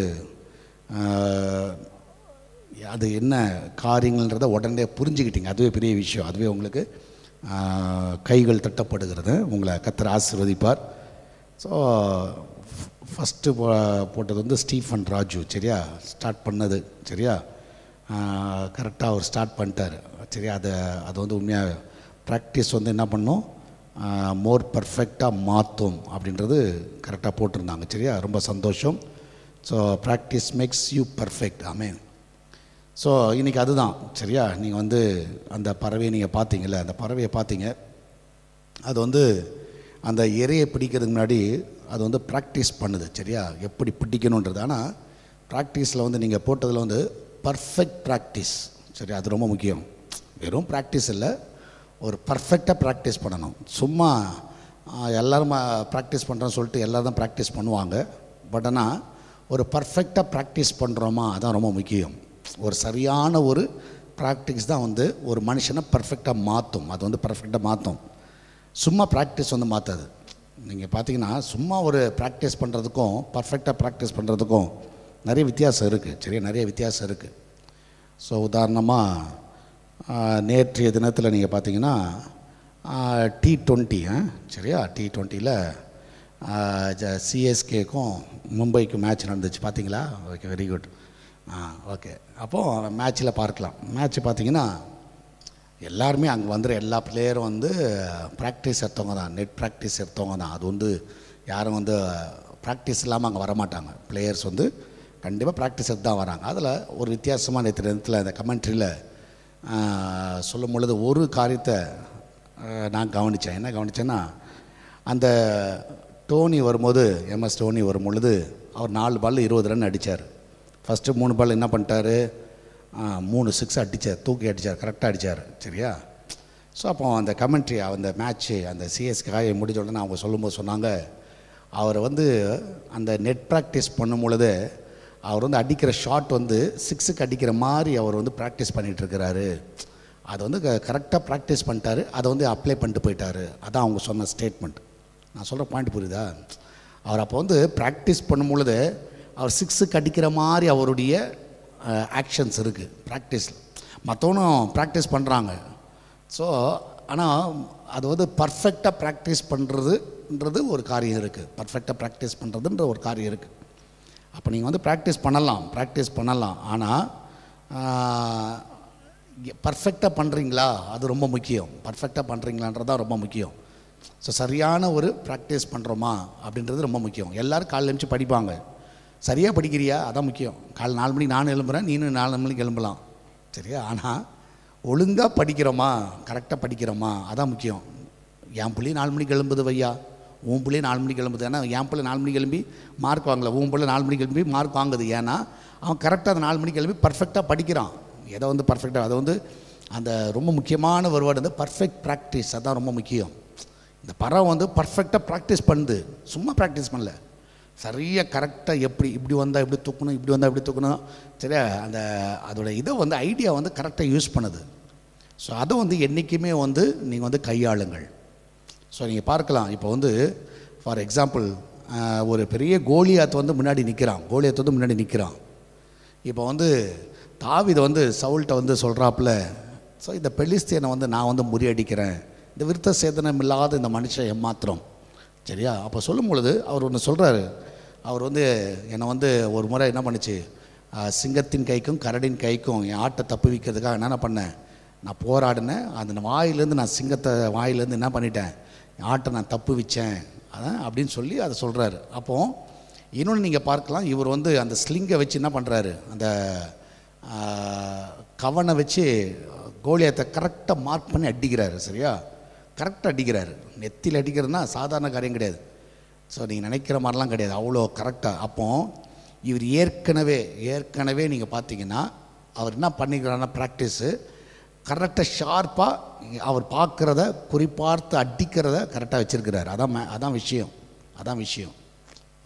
S1: அது என்ன காரியங்கள்ன்றதை உடனே புரிஞ்சுக்கிட்டீங்க. அதுவே பெரிய விஷயம். அதுவே உங்களுக்கு கைகள் தட்டப்படுகிறது. உங்களை கர்த்தர் ஆசீர்வதிப்பார். ஸோ ஃபஸ்ட்டு போட்டது வந்து ஸ்டீஃபன் ராஜு. சரியா. ஸ்டார்ட் பண்ணது. சரியா. கரெக்டாக அவர் ஸ்டார்ட் பண்ணிட்டார். சரியா. அது வந்து உண்மையாக ப்ராக்டிஸ் வந்து என்ன பண்ணும், மோர் பர்ஃபெக்டாக மாற்றும் அப்படின்றது கரெக்டாக போட்டிருந்தாங்க. சரியா. ரொம்ப சந்தோஷம். So practice makes you perfect. Amen. So இன்றைக்கி அதுதான். சரியா. நீங்கள் வந்து அந்த பறவையை நீங்கள் பார்த்தீங்கல்ல, அந்த பறவையை பார்த்தீங்க, அது வந்து அந்த இரையை பிடிக்கிறதுக்கு முன்னாடி அது வந்து ப்ராக்டிஸ் பண்ணுது. சரியா. எப்படி பிடிக்கணுன்றது. ஆனால் ப்ராக்டிஸில் வந்து நீங்கள் போட்டதில் வந்து பர்ஃபெக்ட் ப்ராக்டிஸ். சரி, அது ரொம்ப முக்கியம். வெறும் ப்ராக்டிஸ் இல்லை, ஒரு பர்ஃபெக்டாக ப்ராக்டிஸ் பண்ணணும். சும்மா எல்லோரும் ப்ராக்டிஸ் பண்ணுறோன்னு சொல்லிட்டு எல்லோரும் தான் ப்ராக்டிஸ் பண்ணுவாங்க. பட் ஆனால் ஒரு பர்ஃபெக்டாக ப்ராக்டிஸ் பண்ணுறோமா, அதான் ரொம்ப முக்கியம். ஒரு சரியான ஒரு ப்ராக்டிஸ் தான் வந்து ஒரு மனுஷனை பர்ஃபெக்டாக மாற்றும். அது வந்து பர்ஃபெக்டாக மாற்றும். சும்மா ப்ராக்டிஸ் வந்து மாற்றாது. நீங்கள் பார்த்தீங்கன்னா சும்மா ஒரு ப்ராக்டிஸ் பண்ணுறதுக்கும் பர்ஃபெக்டாக ப்ராக்டிஸ் பண்ணுறதுக்கும் நிறைய வித்தியாசம் இருக்குது. சரியா. நிறைய வித்தியாசம் இருக்குது. ஸோ உதாரணமாக நேற்றைய தினத்தில் நீங்கள் பார்த்தீங்கன்னா T20 சரியா. T20யில் சிஎஸ்கேக்கும் மும்பைக்கும் மேட்ச் நடந்துச்சு. பார்த்தீங்களா? Okay, very good. ஓகே. அப்போது மேட்ச்சில் பார்க்கலாம். மேட்ச் பார்த்தீங்கன்னா எல்லாருமே அங்கே வந்துடுற எல்லா பிளேயரும் வந்து ப்ராக்டிஸ் எடுத்தவங்க தான், நெட் ப்ராக்டிஸ் எடுத்தவங்க தான். அது வந்து யாரும் வந்து ப்ராக்டிஸ் இல்லாமல் அங்கே வரமாட்டாங்க. பிளேயர்ஸ் வந்து கண்டிப்பாக ப்ராக்டிஸ் எடுத்து தான் வராங்க. அதில் ஒரு வித்தியாசமாக நேற்று தினத்தில் அந்த கமெண்ட்ரியில் சொல்லும் பொழுது ஒரு காரியத்தை நான் கவனித்தேன். என்ன கவனித்தேன்னா, அந்த டோனி வரும்போது, MS டோனி வரும்பொழுது அவர் 4 பால் 20 ரன் அடித்தார். ஃபஸ்ட்டு 3 பால் என்ன பண்ணிட்டார், 3 6 அடித்தார், தூக்கி அடித்தார், கரெக்டாக அடித்தார். சரியா. ஸோ அப்போ அந்த கமெண்ட்ரி அந்த மேட்ச்சு அந்த சிஎஸ்கே முடிஞ்ச உடனே அவங்க சொல்லும்போது சொன்னாங்க, அவர் வந்து அந்த நெட் ப்ராக்டிஸ் பண்ணும் பொழுது அவர் வந்து அடிக்கிற ஷாட் வந்து 6க்கு அடிக்கிற மாதிரி அவர் வந்து ப்ராக்டிஸ் பண்ணிகிட்ருக்கிறாரு. அதை வந்து கரெக்டாக ப்ராக்டிஸ் பண்ணிட்டாரு, அதை வந்து அப்ளை பண்ணிட்டு போயிட்டார். அதான் அவங்க சொன்ன ஸ்டேட்மெண்ட். நான் சொல்கிற பாயிண்ட் புரியுதா? அவர் அப்போ வந்து ப்ராக்டிஸ் பண்ணும் பொழுது அவர் 6க்கு அடிக்கிற மாதிரி அவருடைய ஆக்ஷன்ஸ் இருக்குது ப்ராக்டிஸில். மற்றவனும் ப்ராக்டிஸ் பண்ணுறாங்க. ஸோ ஆனால் அது வந்து பர்ஃபெக்டாக ப்ராக்டிஸ் பண்ணுறதுன்றது ஒரு காரியம் இருக்குது. பர்ஃபெக்டாக ப்ராக்டிஸ் பண்ணுறதுன்ற ஒரு காரியம் இருக்குது. அப்போ நீங்கள் வந்து ப்ராக்டிஸ் பண்ணலாம். ஆனால் பர்ஃபெக்டாக பண்ணுறீங்களா, அது ரொம்ப முக்கியம். பர்ஃபெக்டாக பண்ணுறீங்களான்றதான் ரொம்ப முக்கியம். ஸோ சரியான ஒரு ப்ராக்டிஸ் பண்ணுறோமா அப்படின்றது ரொம்ப முக்கியம். எல்லோரும் காலையில் எழுந்துச்சு படிப்பாங்க. சரியாக படிக்கிறியா, அதான் முக்கியம். காலை 4 மணிக்கு நான் எழும்புகிறேன், நீனும் 4 மணிக்கு எழும்பலாம், சரியா? ஆனால் ஒழுங்காக படிக்கிறோமா, கரெக்டாக படிக்கிறோமா, அதான் முக்கியம். என் பிள்ளை 4 மணிக்கு எழும்புது வையா, உன் பிள்ளை 4 மணிக்கு எழும்புது. ஏன்னா என் பிள்ளை 4 மணிக்கு எழும்பி மார்க் வாங்கலை, உன் பிள்ளை 4 மணிக்கு எழும்பி மார்க் வாங்குது. ஏன்னா அவன் கரெக்டாக அந்த 4 மணிக்கு எழும்பி பர்ஃபெக்டாக படிக்கிறான். எதை வந்து பர்ஃபெக்டாக, அதை வந்து அந்த ரொம்ப முக்கியமான ஒரு வேர்டு வந்து பர்ஃபெக்ட் ப்ராக்டிஸ். அதுதான் ரொம்ப முக்கியம். இந்த பறவை வந்து பர்ஃபெக்டாக ப்ராக்டிஸ் பண்ணுது, சும்மா ப்ராக்டிஸ் பண்ணல, சரியாக கரெக்டாக இப்படி வந்தால் இப்படி தூக்கணும், இப்படி வந்தால் இப்படி தூக்கணும், சரியா? அந்த அதோட இதை வந்து ஐடியா வந்து கரெக்டாக யூஸ் பண்ணுது. ஸோ அதை வந்து என்றைக்குமே வந்து நீங்கள் வந்து கையாளுங்கள். ஸோ நீங்கள் பார்க்கலாம், இப்போ வந்து ஃபார் எக்ஸாம்பிள் ஒரு பெரிய கோலியாத் வந்து முன்னாடி நிற்கிறான். இப்போ வந்து தாவீது வந்து சவுல்கிட்ட வந்து சொல்கிறாப்புல, ஸோ இந்த பெலிஸ்தியனை வந்து நான் வந்து முறியடிக்கிறேன், இந்த விருத்த சேதனம் இல்லாத இந்த மனுஷன் ஏமாத்திரம், சரியா? அப்போ சொல்லும் பொழுது அவர் ஒன்று சொல்கிறாரு. அவர் வந்து என்னை வந்து ஒரு முறை என்ன பண்ணுச்சு, சிங்கத்தின் கைக்கும் கரடின் கைக்கும் என் ஆட்டை தப்பு வைக்கிறதுக்காக என்னென்ன பண்ணேன், நான் போராடினேன். அந்த வாயிலேருந்து நான் சிங்கத்தை வாயிலேருந்து என்ன பண்ணிட்டேன், ஆட்டை நான் தப்பு வச்சேன், அதான் அப்படின்னு சொல்லி அதை சொல்கிறாரு. அப்போது இன்னொன்று நீங்கள் பார்க்கலாம், இவர் வந்து அந்த ஸ்லிங்கை வச்சு என்ன பண்ணுறாரு, அந்த கவனை வச்சு கோலியாத்தை கரெக்டாக மார்க் பண்ணி அடிக்கிறாரு, சரியா? கரெக்டாக அடிக்கிறாரு. நெத்தியில் அடிக்கிறதுனா சாதாரண காரியம் கிடையாது. ஸோ நீங்கள் நினைக்கிற மாதிரிலாம் கிடையாது, அவ்வளோ கரெக்டாக. அப்போது இவர் ஏற்கனவே நீங்கள் பார்த்தீங்கன்னா அவர் என்ன பண்ணிக்கிறாருன்னா ப்ராக்டிஸு கரெக்டாக ஷார்ப்பாக அவர் பார்க்குறத குறிப்பார்த்து அடிக்கிறத கரெக்டாக வச்சுருக்கிறார். அதான் விஷயம்.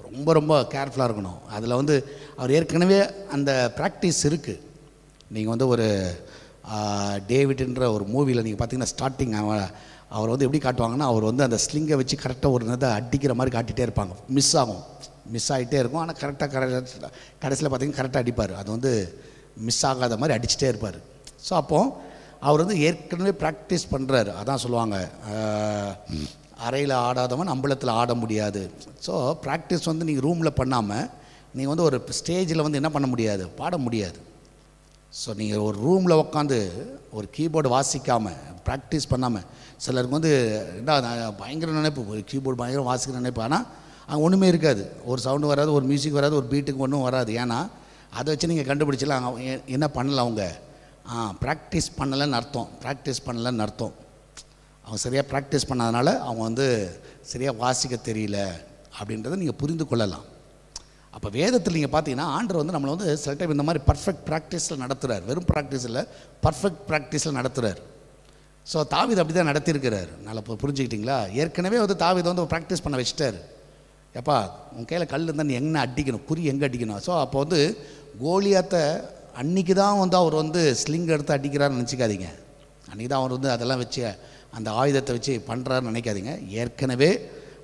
S1: ரொம்ப ரொம்ப கேர்ஃபுல்லாக இருக்கணும். அதில் வந்து அவர் ஏற்கனவே அந்த ப்ராக்டிஸ் இருக்குது. நீங்கள் வந்து ஒரு டேவிட்ன்ற ஒரு மூவியில் நீங்கள் பார்த்தீங்கன்னா ஸ்டார்டிங் அவர் வந்து எப்படி காட்டுவாங்கன்னா, அவர் வந்து அந்த ஸ்லிங்கை வச்சு கரெக்டாக ஒரு இதை அடிக்கிற மாதிரி காட்டிகிட்டே இருப்பாங்க. மிஸ் ஆகிட்டே இருக்கும். ஆனால் கடைசியில் பார்த்தீங்கன்னா கரெக்டாக அடிப்பார். அது வந்து மிஸ் ஆகாத மாதிரி அடிச்சுட்டே இருப்பார். ஸோ அப்போது அவர் வந்து ஏற்கனவே ப்ராக்டிஸ் பண்ணுறாரு. அதான் சொல்லுவாங்க, அறையில் ஆடாதவன் அம்பலத்தில் ஆட முடியாது. ஸோ ப்ராக்டிஸ் வந்து நீங்கள் ரூமில் பண்ணாமல் நீங்கள் வந்து ஒரு ஸ்டேஜில் வந்து என்ன பண்ண முடியாது, பாட முடியாது. ஸோ நீங்கள் ஒரு ரூமில் உட்காந்து ஒரு கீபோர்டு வாசிக்காமல் ப்ராக்டிஸ் பண்ணாமல், சிலருக்கு வந்து என்ன பயங்கர நினைப்பு, ஒரு கீபோர்டு பயங்கர வாசிக்கிற நினைப்பு, ஆனால் அங்கே ஒன்றுமே இருக்காது, ஒரு சவுண்டு வராது, ஒரு மியூசிக் வராது, ஒரு பீட்டுக்கு ஒன்றும் வராது. ஏன்னா அதை வச்சு நீங்கள் கண்டுபிடிச்சலாம் என்ன பண்ணலை, அவங்க ப்ராக்டிஸ் பண்ணலைன்னு அர்த்தம். அவங்க சரியாக ப்ராக்டிஸ் பண்ணாதனால அவங்க வந்து சரியாக வாசிக்க தெரியல அப்படின்றத நீங்கள் புரிந்து கொள்ளலாம். அப்போ வேதத்தில் நீங்கள் பார்த்தீங்கன்னா ஆண்டவர் வந்து நம்மளை வந்து சில டைம் இந்த மாதிரி பர்ஃபெக்ட் ப்ராக்டிஸில் நடத்துகிறார். வெறும் ப்ராக்டிஸ் இல்லை, பர்ஃபெக்ட் ப்ராக்டிஸில் நடத்துகிறார். ஸோ தாவீது அப்படி தான் நடத்தியிருக்கிறார். நல்லா புரிஞ்சுக்கிட்டிங்களா? ஏற்கனவே வந்து தாவீது வந்து ப்ராக்டிஸ் பண்ண வச்சுட்டார். எப்பா உன் கையில் கல் இருந்தால் நீ எங்கே அடிக்கணும், குறி எங்கே அடிக்கணும். ஸோ அப்போ வந்து கோலியாத்தை அன்றைக்கி தான் வந்து அவர் வந்து ஸ்லிங் எடுத்து அடிக்கிறாருன்னு நினச்சிக்காதீங்க. அன்றைக்கி தான் அவர் வந்து அதெல்லாம் வச்சு அந்த ஆயுதத்தை வச்சு பண்ணுறாருன்னு நினைக்காதீங்க. ஏற்கனவே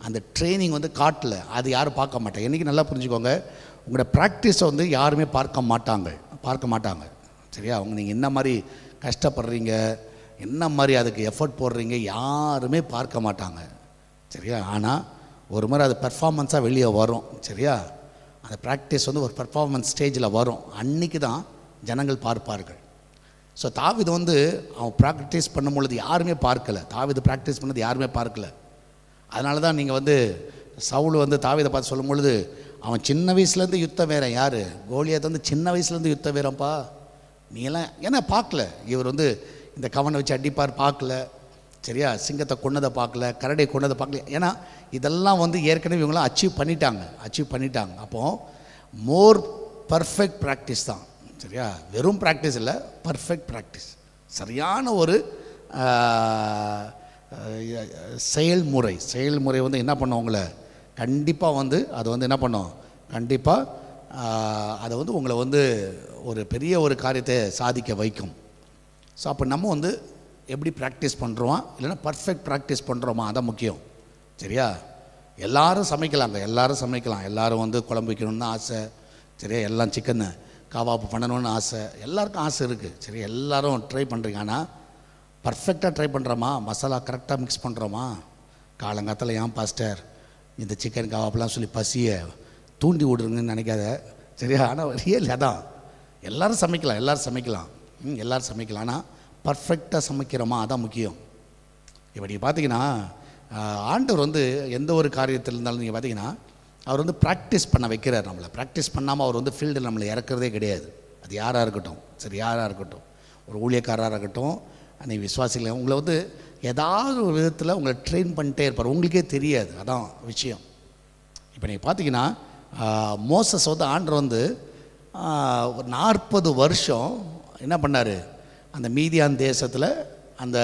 S1: அந்த ட்ரைனிங் வந்து காட்டல, அது யாரும் பார்க்க மாட்டாங்க. என்றைக்கு நல்லா புரிஞ்சுக்கோங்க, உங்களோட ப்ராக்டிஸை வந்து யாருமே பார்க்க மாட்டாங்க, சரியா? அவங்க நீங்கள் என்ன மாதிரி கஷ்டப்படுறீங்க, என்ன மாதிரி அதுக்கு எஃபர்ட் போடுறீங்க, யாருமே பார்க்க மாட்டாங்க, சரியா? ஆனால் ஒரு மாதிரி அது பெர்ஃபார்மன்ஸாக வெளியே வரும், சரியா? அந்த ப்ராக்டிஸ் வந்து ஒரு பெர்ஃபார்மன்ஸ் ஸ்டேஜில் வரும், அன்றைக்கி தான் ஜனங்கள் பார்ப்பார்கள். ஸோ தாவீது வந்து அவன் ப்ராக்டிஸ் பண்ணும் பொழுது யாருமே பார்க்கலை, தாவீது ப்ராக்டிஸ் பண்ணது யாருமே பார்க்கல. அதனால தான் நீங்கள் வந்து சவுல் வந்து தாவீதை பார்த்து சொல்லும் பொழுது, அவன் சின்ன வயசுலேருந்து யுத்த வீரன். யார்? கோலியாத் வந்து சின்ன வயசுலேருந்து யுத்த வீரன்ப்பா, நீ எல்லாம் ஏன்னா பார்க்கல. இவர் வந்து இந்த கவனை வச்சு அடிப்பார் பார்க்கல, சரியா? சிங்கத்தை கொன்னதை பார்க்கல, கரடை கொன்னதை பார்க்கல. ஏன்னா இதெல்லாம் வந்து ஏற்கனவே இவங்களாம் அச்சீவ் பண்ணிட்டாங்க. அப்போது மோர் பர்ஃபெக்ட் ப்ராக்டிஸ் தான், சரியா? வெறும் ப்ராக்டிஸ் இல்லை, பர்ஃபெக்ட் ப்ராக்டிஸ். சரியான ஒரு செயல்முறை வந்து என்ன பண்ணும் உங்களை கண்டிப்பாக வந்து அது வந்து என்ன பண்ணும், கண்டிப்பாக அதை வந்து உங்களை வந்து ஒரு பெரிய ஒரு காரியத்தை சாதிக்க வைக்கும். ஸோ அப்போ நம்ம வந்து எப்படி ப்ராக்டிஸ் பண்ணுறோமா இல்லைன்னா பர்ஃபெக்ட் ப்ராக்டிஸ் பண்ணுறோமா, அதான் முக்கியம். சரியா? எல்லாரும் சமைக்கலாம், எல்லாரும் வந்து குழம்பு வைக்கணும்னு ஆசை. சரியா? எல்லாம் சிக்கன் கவாப்பு பண்ணணும்னு ஆசை, எல்லாருக்கும் ஆசை இருக்குது. சரி, எல்லோரும் ட்ரை பண்ணுறீங்க. ஆனால் பர்ஃபெக்டாக ட்ரை பண்ணுறோமா, மசாலா கரெக்டாக மிக்ஸ் பண்ணுறோமா? காலங்காலத்தில் ஏன் பாஸ்டர் இந்த சிக்கன் கவாப்பெலாம் சொல்லி பசியை தூண்டி விடுறீங்கன்னு நினைக்காத. சரியா? ஆனால் ரியல் அதான், எல்லோரும் சமைக்கலாம். ஆனால் பர்ஃபெக்டாக சமைக்கிறோமா, அதான் முக்கியம். இப்போ நீங்கள் பார்த்தீங்கன்னா ஆண்டவர் வந்து எந்த ஒரு காரியத்தில் இருந்தாலும் நீங்கள் பார்த்தீங்கன்னா அவர் வந்து ப்ராக்டிஸ் பண்ண வைக்கிறார். நம்மளை ப்ராக்டிஸ் பண்ணாமல் அவர் வந்து ஃபீல்டில் நம்மளை இறக்குறதே கிடையாது. அது யாராக இருக்கட்டும், சரி, யாராக இருக்கட்டும், ஒரு ஊழியக்காரராக இருக்கட்டும், நீங்கள் விசுவாசிகள், உங்களை வந்து ஏதாவது ஒரு விதத்தில் உங்களை ட்ரெயின் பண்ணிட்டே இருப்பார், உங்களுக்கே தெரியாது. அதான் விஷயம். இப்போ நீங்கள் பார்த்தீங்கன்னா மோசஸ் வந்து ஆண்டவர் வந்து ஒரு 40 வருஷம் என்ன பண்ணார், அந்த மீதியான் தேசத்தில் அந்த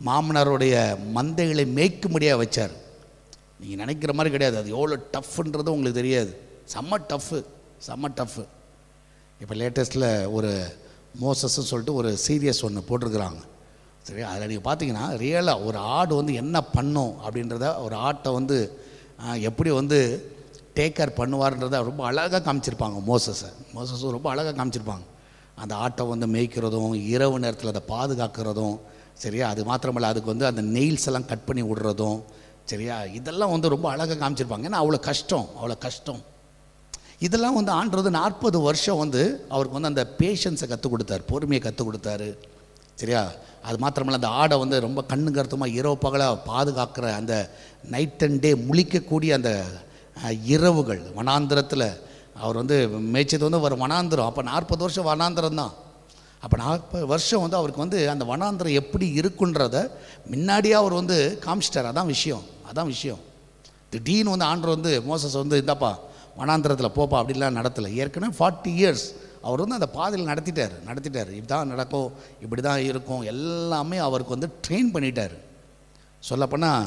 S1: மாமனாருடைய மந்தைகளை மேய்க்கும்படியாக வச்சார். நீங்கள் நினைக்கிற மாதிரி கிடையாது, அது எவ்வளோ டஃப்ன்றது உங்களுக்கு தெரியாது. செம்ம டஃப்பு. இப்போ லேட்டஸ்ட்டில் ஒரு மோசஸ்ன்னு சொல்லிட்டு ஒரு சீரியஸ் ஒன்று போட்டிருக்கிறாங்க. சரி, அதில் நீங்கள் பார்த்தீங்கன்னா ரியலாக ஒரு ஆடு வந்து என்ன பண்ணும் அப்படின்றத, ஒரு ஆட்டை வந்து எப்படி வந்து டேக் கேர் பண்ணுவார்ன்றதை ரொம்ப அழகாக காமிச்சிருப்பாங்க. மோசஸும் ரொம்ப அழகாக காமிச்சிருப்பாங்க. அந்த ஆட்டை வந்து மேய்க்கிறதும், இரவு நேரத்தில் அதை பாதுகாக்கிறதும், சரியா? அது மாத்திரமல்ல, அதுக்கு வந்து அந்த நெயில்ஸ் எல்லாம் கட் பண்ணி விடுறதும், சரியா? இதெல்லாம் வந்து ரொம்ப அழகாக காமிச்சிருப்பாங்க. ஏன்னா அவ்வளோ கஷ்டம். இதெல்லாம் வந்து ஆண்டவர் 40 வருஷம் வந்து அவருக்கு வந்து அந்த பேஷன்ஸை கற்றுக் கொடுத்தார், பொறுமையை கற்றுக் கொடுத்தாரு. சரியா? அது மாத்திரமல்ல, அந்த ஆடை வந்து ரொம்ப கண்ணு கருத்துமாக இரவு பகலாக பாதுகாக்கிற, அந்த நைட் அண்ட் டே முழிக்கக்கூடிய அந்த இரவுகள் வனாந்திரத்தில் அவர் வந்து மேய்ச்சது வந்து ஒரு வனாந்திரம். அப்போ 40 வருஷம் வனாந்திரம் தான். அப்போ 40 வருஷம் வந்து அவருக்கு வந்து அந்த வனாந்திரம் எப்படி இருக்குன்றத முன்னாடியே அவர் வந்து காமிச்சிட்டார். அதான் விஷயம். திடீர்னு வந்து ஆண்டவர் வந்து மோசஸ் வந்து இந்தாப்பா வனாந்திரத்தில் போப்பா அப்படிலாம் நடத்தலை. ஏற்கனவே 40 இயர்ஸ் அவர் வந்து அந்த பாதையில் நடத்திட்டார். இதுதான் நடக்கும், இப்படி தான் இருக்கும், எல்லாமே அவருக்கு வந்து ட்ரெயின் பண்ணிட்டார். சொல்லப்போனால்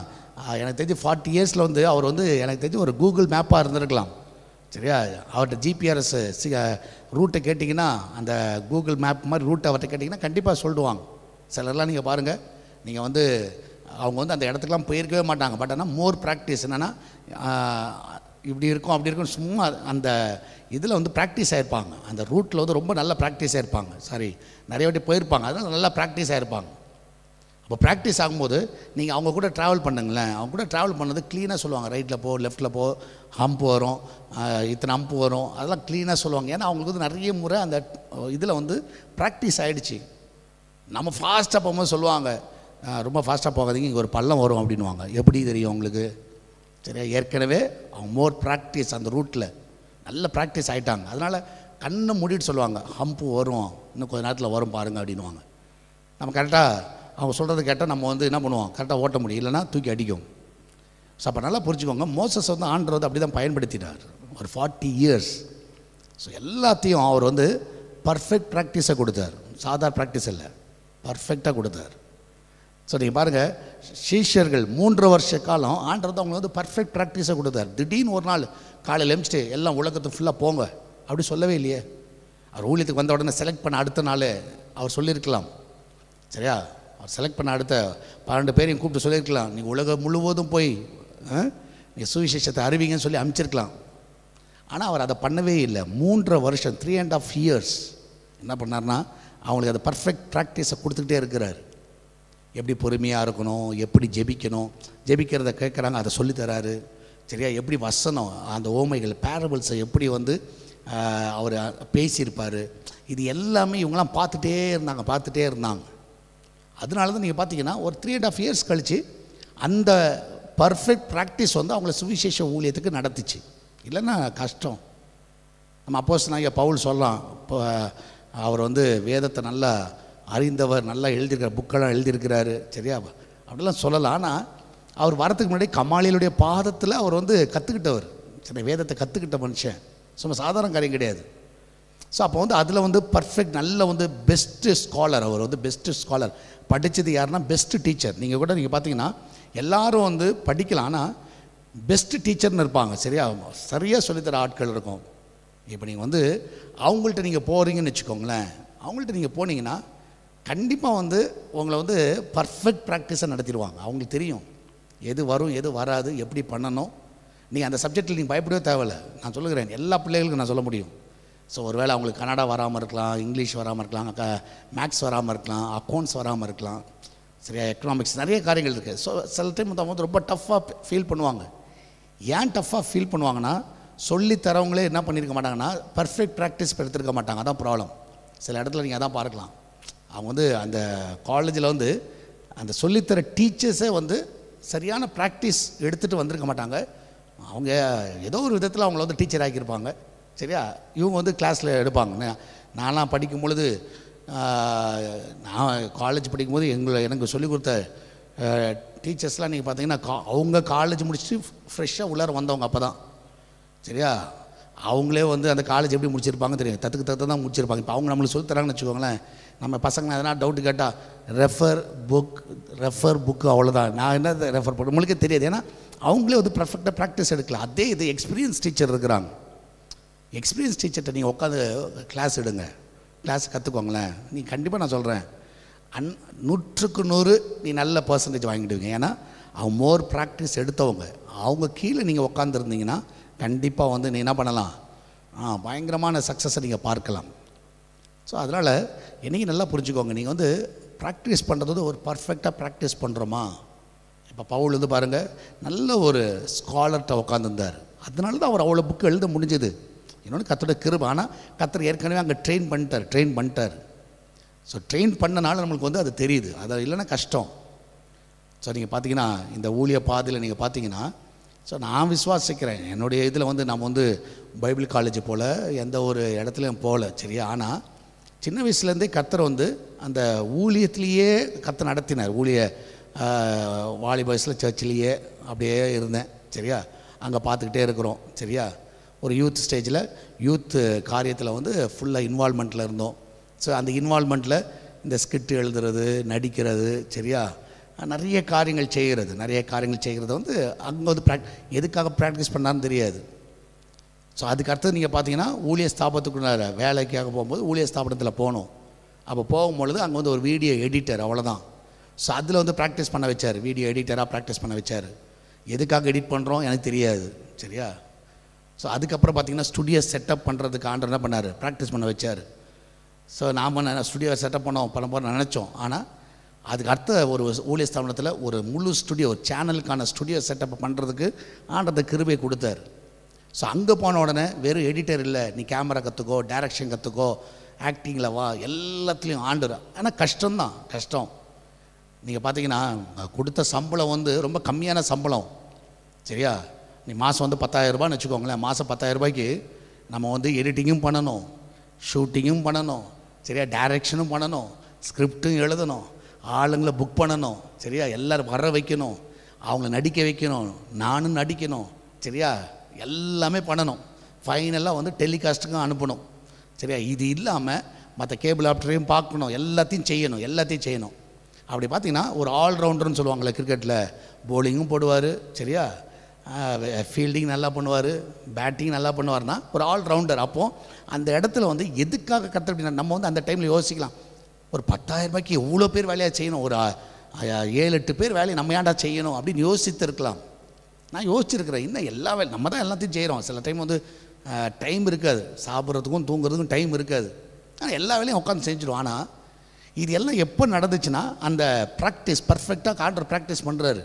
S1: எனக்கு தெரிஞ்சு 40 இயர்ஸில் வந்து அவர் வந்து எனக்கு தெரிஞ்சு ஒரு கூகுள் மேப்பாக இருந்திருக்கலாம். சரியா? அவர்கிட்ட ஜிபிஆர்எஸ் ரூட்டை கேட்டிங்கன்னா, அந்த கூகுள் மேப் மாதிரி ரூட்டை அவர்கிட்ட கேட்டிங்கன்னா கண்டிப்பாக சொல்லிடுவாங்க. சிலர்லாம் நீங்கள் பாருங்கள், நீங்கள் வந்து அவங்க வந்து அந்த இடத்துக்குலாம் போயிருக்கவே மாட்டாங்க. பட் ஆனால் மோர் ப்ராக்டிஸ் என்னென்னா, இப்படி இருக்கும் அப்படி இருக்கும், சும்மா அந்த இதில் வந்து ப்ராக்டிஸ் ஆகிருப்பாங்க. அந்த ரூட்டில் வந்து ரொம்ப நல்ல ப்ராக்டிஸ் ஆகிருப்பாங்க. நிறைய வாட்டி போயிருப்பாங்க, அதனால் நல்லா ப்ராக்டிஸ் ஆகிருப்பாங்க. அப்போ ப்ராக்டிஸ் ஆகும்போது நீங்கள் அவங்க கூட ட்ராவல் பண்ணுங்களேன். அவங்க கூட ட்ராவல் பண்ணது க்ளீனாக சொல்லுவாங்க. ரைட்டில் போ, லெஃப்ட்டில் போ, ஹம்ப் வரும், இத்தனை ஹம்ப் வரும், அதெல்லாம் க்ளீனாக சொல்லுவாங்க. ஏன்னா அவங்களுக்கு வந்து நிறைய முறை அந்த இதில் வந்து ப்ராக்டிஸ் ஆகிடுச்சு. நம்ம ஃபாஸ்ட்டாக போகும்போது சொல்லுவாங்க, ரொம்ப ஃபாஸ்ட்டாக போகாதீங்க, இங்கே ஒரு பள்ளம் வரும் அப்படின்வாங்க. எப்படி தெரியும் உங்களுக்கு? சரியா? ஏற்கனவே அவங்க மோர் ப்ராக்டிஸ், அந்த ரூட்டில் நல்ல ப்ராக்டிஸ் ஆகிட்டாங்க. அதனால் கண்ணை மூடிட்டு சொல்லுவாங்க, ஹம்ப்பு வரும், இன்னும் கொஞ்சம் நேரத்தில் வரும் பாருங்கள் அப்படின்வாங்க. நம்ம கரெக்டாக அவங்க சொல்கிறது கேட்டால் நம்ம வந்து என்ன பண்ணுவோம், கரெக்டாக ஓட்ட முடியும், இல்லைன்னா தூக்கி அடிக்கும். ஸோ அப்போ நல்லா புரிஞ்சுக்கோங்க, மோசஸ் வந்து ஆண்டவர் அப்படி தான் பயன்படுத்தினார் ஒரு 40 இயர்ஸ். ஸோ எல்லாத்தையும் அவர் வந்து பர்ஃபெக்ட் ப்ராக்டிஸை கொடுத்தார். சாதாரண ப்ராக்டிஸ் இல்லை, பர்ஃபெக்டாக கொடுத்தார். ஸோ நீங்கள் பாருங்கள், சீஷர்கள் 3 வருஷ காலம் ஆண்டவர் அவங்க வந்து பர்ஃபெக்ட் ப்ராக்டிஸை கொடுத்தார். திடீர்னு ஒரு நாள் காலையில் எழுந்துட்டு எல்லாம் உலகத்தை ஃபுல்லாக போங்க அப்படி சொல்லவே இல்லையே. அவர் ஊழியத்துக்கு வந்த உடனே செலக்ட் பண்ண அடுத்த நாள் அவர் சொல்லியிருக்கலாம். சரியா? அவர் செலக்ட் பண்ண அடுத்த 12 பேரையும் கூப்பிட்டு சொல்லியிருக்கலாம், நீங்கள் உலகம் முழுவதும் போய் நீங்கள் சுவிசேஷத்தை அறிவிங்கன்னு சொல்லி அனுப்பிச்சிருக்கலாம். ஆனால் அவர் அதை பண்ணவே இல்லை. 3 வருஷம் 3.5 இயர்ஸ் என்ன பண்ணார்னா, அவங்களுக்கு அதை பர்ஃபெக்ட் ப்ராக்டிஸை கொடுத்துக்கிட்டே இருக்கிறார். எப்படி பொறுமையாக இருக்கணும், எப்படி ஜெபிக்கிறத கேட்குறாங்க, அதை சொல்லித்தராரு. சரியா? எப்படி வசனம், அந்த ஓமைகள், பேரபிள்ஸை எப்படி வந்து அவர் பேசியிருப்பார், இது எல்லாமே இவங்களாம் பார்த்துட்டே இருந்தாங்க. அதனால தான் நீங்கள் பார்த்தீங்கன்னா ஒரு 3.5 இயர்ஸ் கழித்து அந்த பர்ஃபெக்ட் ப்ராக்டிஸ் வந்து அவங்கள சுவிசேஷ ஊழியத்துக்கு நடத்துச்சு. இல்லைன்னா கஷ்டம். நம்ம அப்போஸ்தலனாகிய பவுல் சொல்லலாம், இப்போ அவர் வந்து வேதத்தை நல்லா அறிந்தவர், நல்லா எழுதியிருக்கிற புக்கெல்லாம் எழுதியிருக்கிறாரு. சரியா? அப்படிலாம் சொல்லலாம். ஆனால் அவர் வரத்துக்கு முன்னாடி கமாலியலுடைய பாதத்தில் அவர் வந்து கற்றுக்கிட்டவர். சரி, வேதத்தை கற்றுக்கிட்ட மனுஷன், சும்மா சாதாரண காரியம் கிடையாது. ஸோ அப்போ வந்து அதில் வந்து பர்ஃபெக்ட் நல்ல வந்து பெஸ்ட்டு ஸ்காலர், அவர் வந்து பெஸ்ட்டு ஸ்காலர். படித்தது யாருன்னா பெஸ்ட்டு டீச்சர். நீங்கள் கூட நீங்கள் பார்த்தீங்கன்னா எல்லாரும் வந்து படிக்கலாம், ஆனால் பெஸ்ட்டு டீச்சர்னு இருப்பாங்க. சரியாக சொல்லித்தர ஆட்கள் இருக்கும். இப்போ நீங்கள் வந்து அவங்கள்ட்ட நீங்கள் போகிறீங்கன்னு வச்சுக்கோங்களேன், அவங்கள்ட்ட நீங்கள் போனீங்கன்னா கண்டிப்பாக வந்து உங்களை வந்து பர்ஃபெக்ட் ப்ராக்டிஸாக நடத்திடுவாங்க. அவங்களுக்கு தெரியும் எது வரும் எது வராது, எப்படி பண்ணணும். நீங்கள் அந்த சப்ஜெக்டில் நீங்கள் பயப்படவே தேவையில்லை. நான் சொல்லுகிறேன், எல்லா பிள்ளைகளுக்கும் நான் சொல்ல முடியும். ஸோ ஒருவேளை அவங்களுக்கு கன்னடா வராமல் இருக்கலாம், இங்கிலீஷ் வராமல் இருக்கலாம், மேக்ஸ் வராமல் இருக்கலாம், அக்கௌண்ட்ஸ் வராமல் இருக்கலாம், எக்கனாமிக்ஸ், நிறைய காரியங்கள் இருக்குது. ஸோ சில டைம் வந்து ரொம்ப டஃப்பாக ஃபீல் பண்ணுவாங்க. ஏன் டஃப்பாக ஃபீல் பண்ணுவாங்கன்னா, சொல்லித்தரவங்களே என்ன பண்ணியிருக்க மாட்டாங்கன்னா பர்ஃபெக்ட் ப்ராக்டிஸ் எடுத்துருக்க மாட்டாங்க. அதான் ப்ராப்ளம். சில இடத்துல நீங்கள் அதான் பார்க்கலாம், அவங்க வந்து அந்த காலேஜில் வந்து அந்த சொல்லித்தர டீச்சர்ஸே வந்து சரியான ப்ராக்டிஸ் எடுத்துகிட்டு வந்திருக்க மாட்டாங்க. அவங்க ஏதோ ஒரு விதத்தில் அவங்கள வந்து டீச்சர் ஆக்கியிருப்பாங்க. இவங்க வந்து கிளாஸில் எடுப்பாங்க. நான்லாம் படிக்கும் பொழுது, நான் காலேஜ் படிக்கும்போது எனக்கு சொல்லிக் கொடுத்த டீச்சர்ஸ்லாம் நீங்கள் பார்த்தீங்கன்னா அவங்க காலேஜ் முடிச்சுட்டு ஃப்ரெஷ்ஷாக உள்ளார வந்தவங்க. அப்போ தான் அவங்களே வந்து அந்த காலேஜ் எப்படி முடிச்சிருப்பாங்க தெரியும், தத்து தான் முடிச்சிருப்பாங்க. இப்போ அவங்க நம்மளுக்கு சொல்லி தராங்கன்னு வச்சுக்கோங்களேன், நம்ம பசங்க எதனா டவுட்டு கேட்டால் ரெஃபர் புக்கு அவ்வளோதான். நான் என்ன ரெஃபர் பண்ண உங்களுக்கே தெரியாது. ஏன்னா அவங்களே வந்து பர்ஃபெக்டாக ப்ராக்டிஸ் எடுக்கலாம். அதே இது எக்ஸ்பீரியன்ஸ் டீச்சர் இருக்கிறாங்க. எக்ஸ்பீரியன்ஸ் டீச்சர்கிட்ட நீங்கள் உட்காந்து கிளாஸ் எடுங்க, கிளாஸ் கற்றுக்கோங்களேன். நீ கண்டிப்பாக நான் சொல்கிறேன் 100க்கு 100 நீ நல்ல பர்சன்டேஜ் வாங்கிடுவீங்க. ஏன்னா அவங்க மோர் ப்ராக்டிஸ் எடுத்தவங்க. அவங்க கீழே நீங்கள் உட்காந்துருந்தீங்கன்னா கண்டிப்பாக வந்து நீ என்ன பண்ணலாம், பயங்கரமான சக்ஸஸை நீங்கள் பார்க்கலாம். ஸோ அதனால் என்னைக்கு நல்லா புரிஞ்சுக்கோங்க, நீங்கள் வந்து ப்ராக்டிஸ் பண்ணுறது ஒரு பர்ஃபெக்டாக ப்ராக்டிஸ் பண்ணுறோமா. இப்போ பவுல் வந்து பாருங்கள், நல்ல ஒரு ஸ்காலர்கிட்ட உட்காந்துருந்தார். அதனால தான் அவர் அவ்வளோ புக்கு எழுத முடிஞ்சது. இன்னொன்று கத்தோட கிருபை. ஆனால் கத்தர் ஏற்கனவே அங்கே ட்ரெயின் பண்ணிட்டார். ஸோ ட்ரெயின் பண்ணனால நம்மளுக்கு வந்து அது தெரியுது. அது இல்லைன்னா கஷ்டம். ஸோ நீங்கள் பார்த்தீங்கன்னா இந்த ஊழிய பாதையில் நீங்கள் பார்த்தீங்கன்னா, ஸோ நான் விசுவாசிக்கிறேன், என்னுடைய இதில் வந்து நம்ம வந்து பைபிள் காலேஜ் போல் எந்த ஒரு இடத்துலையும் போகல. ஆனால் சின்ன வயசுலேருந்தே கத்தர் வந்து அந்த ஊழியத்திலேயே கத்தர் நடத்தினார். வாலிபாய்ஸில் சர்ச்சிலேயே அப்படியே இருந்தேன். அங்கே பார்த்துக்கிட்டே இருக்கிறோம். ஒரு யூத் ஸ்டேஜில் யூத் காரியத்தில் வந்து ஃபுல்லாக இன்வால்மெண்ட்டில் இருந்தோம். ஸோ அந்த இன்வால்மெண்ட்டில் இந்த ஸ்கிட்டு எழுதுறது, நடிக்கிறது, நிறைய காரியங்கள் செய்கிறது வந்து அங்கே வந்து எதுக்காக ப்ராக்டிஸ் பண்ணான்னு தெரியாது. ஸோ அதுக்கு அடுத்தது நீங்கள் பார்த்தீங்கன்னா ஊழிய ஸ்தாபனத்துக்குள்ள வேலைக்காக போகும்போது ஊழிய ஸ்தாபனத்தில் போகணும். அப்போ போகும்பொழுது அங்கே வந்து ஒரு வீடியோ எடிட்டர், அவ்வளோதான். ஸோ அதில் வந்து ப்ராக்டிஸ் பண்ண வச்சார், வீடியோ எடிட்டராக ப்ராக்டிஸ் பண்ண வச்சார். எதுக்காக எடிட் பண்ணுறோம் எனக்கு தெரியாது. ஸோ அதுக்கப்புறம் பார்த்தீங்கன்னா ஸ்டுடியோ செட்டப் பண்ணுறதுக்கு ஆண்டர் என்ன பண்ணார், ப்ராக்டிஸ் பண்ண வச்சார். ஸோ நாம் ஸ்டுடியோ செட்டப் பண்ண நினச்சோம். ஆனால் அதுக்கு அடுத்த ஒரு ஊழிய ஸ்தாபனத்தில் ஒரு முழு ஸ்டுடியோ, ஒரு சேனலுக்கான ஸ்டுடியோ செட்டப் பண்ணுறதுக்கு ஆண்டர் கிருபை கொடுத்தார். ஸோ அங்கே போன உடனே வெறும் எடிட்டர் இல்லை, நீ கேமரா கற்றுக்கோ, டைரக்ஷன் கற்றுக்கோ, ஆக்டிங்கில் வா, எல்லாத்துலேயும் ஆண்டர். ஆனால் கஷ்டம். நீங்கள் பார்த்தீங்கன்னா கொடுத்த சம்பளம் வந்து ரொம்ப கம்மியான சம்பளம். நீ மாதம் வந்து 10,000 ரூபான்னு வச்சுக்கோங்களேன். மாதம் 10,000 ரூபாய்க்கு நம்ம வந்து எடிட்டிங்கும் பண்ணணும், ஷூட்டிங்கும் பண்ணணும், டைரக்ஷனும் பண்ணணும், ஸ்கிரிப்டும் எழுதணும், ஆளுங்களை புக் பண்ணணும், எல்லோரும் வர வைக்கணும், அவங்கள நடிக்க வைக்கணும், நானும் நடிக்கணும், எல்லாமே பண்ணணும். ஃபைனலாக வந்து டெலிகாஸ்ட்டுக்கும் அனுப்பணும். இது இல்லாமல் மற்ற கேபிள் ஆப்டரையும் பார்க்கணும், எல்லாத்தையும் செய்யணும். அப்படி பார்த்தீங்கன்னா ஒரு ஆல்ரவுண்டர்னு சொல்லுவாங்களே கிரிக்கெட்டில், போலிங்கும் போடுவார், ஃபீல்டிங் நல்லா பண்ணுவார், பேட்டிங் நல்லா பண்ணுவார்னா ஒரு ஆல்ரவுண்டர். அப்போது அந்த இடத்துல வந்து எதுக்காக கற்று அப்படின்னா நம்ம வந்து அந்த டைமில் யோசிக்கலாம், ஒரு 10,000 ரூபாய்க்கு எவ்வளோ பேர் வேலையாக செய்யணும், ஒரு 7-8 பேர் வேலையை நம்ம ஏன்டா செய்யணும் அப்படின்னு யோசித்திருக்கலாம். நான் யோசிச்சிருக்கிறேன். இன்னும் எல்லா வேலை நம்ம தான் எல்லாத்தையும் செய்கிறோம். சில டைம் வந்து டைம் இருக்காது, சாப்பிட்றதுக்கும் தூங்குறதுக்கும் டைம் இருக்காது. ஆனால் எல்லா வேலையும் உட்காந்து செஞ்சிடும். ஆனால் இது எல்லாம் எப்போ நடந்துச்சுன்னா அந்த ப்ராக்டிஸ் பர்ஃபெக்டாக ஆர்டர் ப்ராக்டிஸ் பண்ணுறாரு.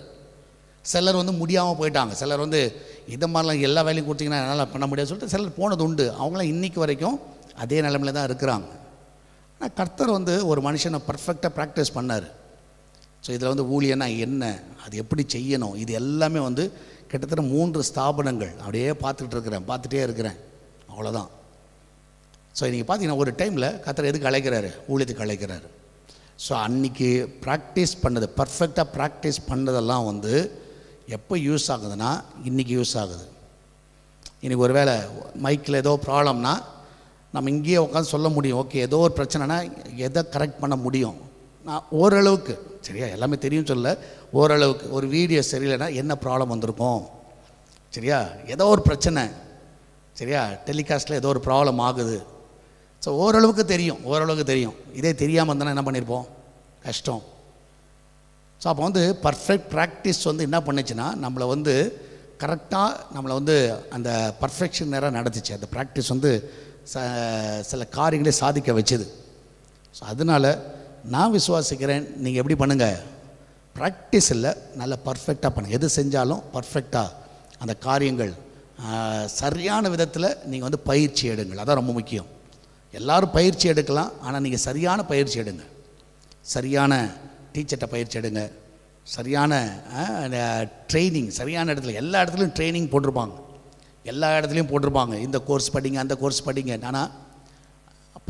S1: சிலர் வந்து முடியாமல் போயிட்டாங்க. சிலர் வந்து இதை மாதிரிலாம் எல்லா வேலையும் கொடுத்தீங்கன்னா என்னால் பண்ண முடியாது சொல்லிட்டு சிலர் போனது உண்டு. அவங்களாம் இன்றைக்கி வரைக்கும் அதே நிலைமையில் தான் இருக்கிறாங்க. ஆனால் கர்த்தர் வந்து ஒரு மனுஷனை பர்ஃபெக்டாக ப்ராக்டிஸ் பண்ணார். ஸோ இதில் வந்து ஊழியனா என்ன, அது எப்படி செய்யணும், இது எல்லாமே வந்து கிட்டத்தட்ட 3 ஸ்தாபனங்கள் அப்படியே பார்த்துட்டே இருக்கிறேன். அவ்வளோதான். ஸோ இன்றைக்கி பார்த்தீங்கன்னா ஒரு டைமில் கர்த்தர் எதுக்கு அழைக்கிறாரு, ஊழியத்துக்கு அழைக்கிறாரு. ஸோ அன்றைக்கி ப்ராக்டிஸ் பண்ணது, பர்ஃபெக்டாக ப்ராக்டிஸ் பண்ணதெல்லாம் வந்து எப்போ யூஸ் ஆகுதுன்னா இன்றைக்கி யூஸ் ஆகுது. இன்றைக்கி ஒரு வேளை மைக்கில் ஏதோ ப்ராப்ளம்னா நம்ம இங்கேயே உட்காந்து சொல்ல முடியும். ஓகே, ஏதோ ஒரு பிரச்சனைனா எதை கரெக்ட் பண்ண முடியும், நான் ஓரளவுக்கு சரியா எல்லாமே தெரியும் சொல்ல, ஓரளவுக்கு ஒரு வீடியோ சரியில்லைன்னா என்ன ப்ராப்ளம் வந்திருக்கும் சரியா, ஏதோ ஒரு பிரச்சனை சரியா, டெலிகாஸ்ட்டில் ஏதோ ஒரு ப்ராப்ளம் ஆகுது. ஸோ ஓரளவுக்கு தெரியும். இதே தெரியாமல் இருந்தால் என்ன பண்ணியிருப்போம், கஷ்டம். ஸோ அப்போ பர்ஃபெக்ட் ப்ராக்டிஸ் என்ன பண்ணுச்சுன்னா நம்மளை கரெக்டாக நம்மளை அந்த பர்ஃபெக்ஷன் நேரம் நடத்துச்சு. அந்த ப்ராக்டிஸ் சில காரியங்களே சாதிக்க வச்சுது. ஸோ அதனால் நான் விசுவாசிக்கிறேன், நீங்கள் எப்படி பண்ணுங்கள், ப்ராக்டிஸ் இல்லை, நல்லா பர்ஃபெக்டாக பண்ணுங்கள். எது செஞ்சாலும் பர்ஃபெக்டாக அந்த காரியங்கள் சரியான விதத்தில் நீங்கள் பயிற்சி எடுங்கள். அதான் ரொம்ப முக்கியம். எல்லோரும் பயிற்சி எடுக்கலாம், ஆனால் நீங்கள் சரியான பயிற்சி எடுங்க. சரியான டீச்சர்கிட்ட பயிற்சி எடுங்க, சரியான ட்ரைனிங், சரியான இடத்துல. எல்லா இடத்துலையும் ட்ரைனிங் போட்டிருப்பாங்க, எல்லா இடத்துலையும் போட்டிருப்பாங்க, இந்த கோர்ஸ் படிங்க அந்த கோர்ஸ் படிங்க. ஆனால்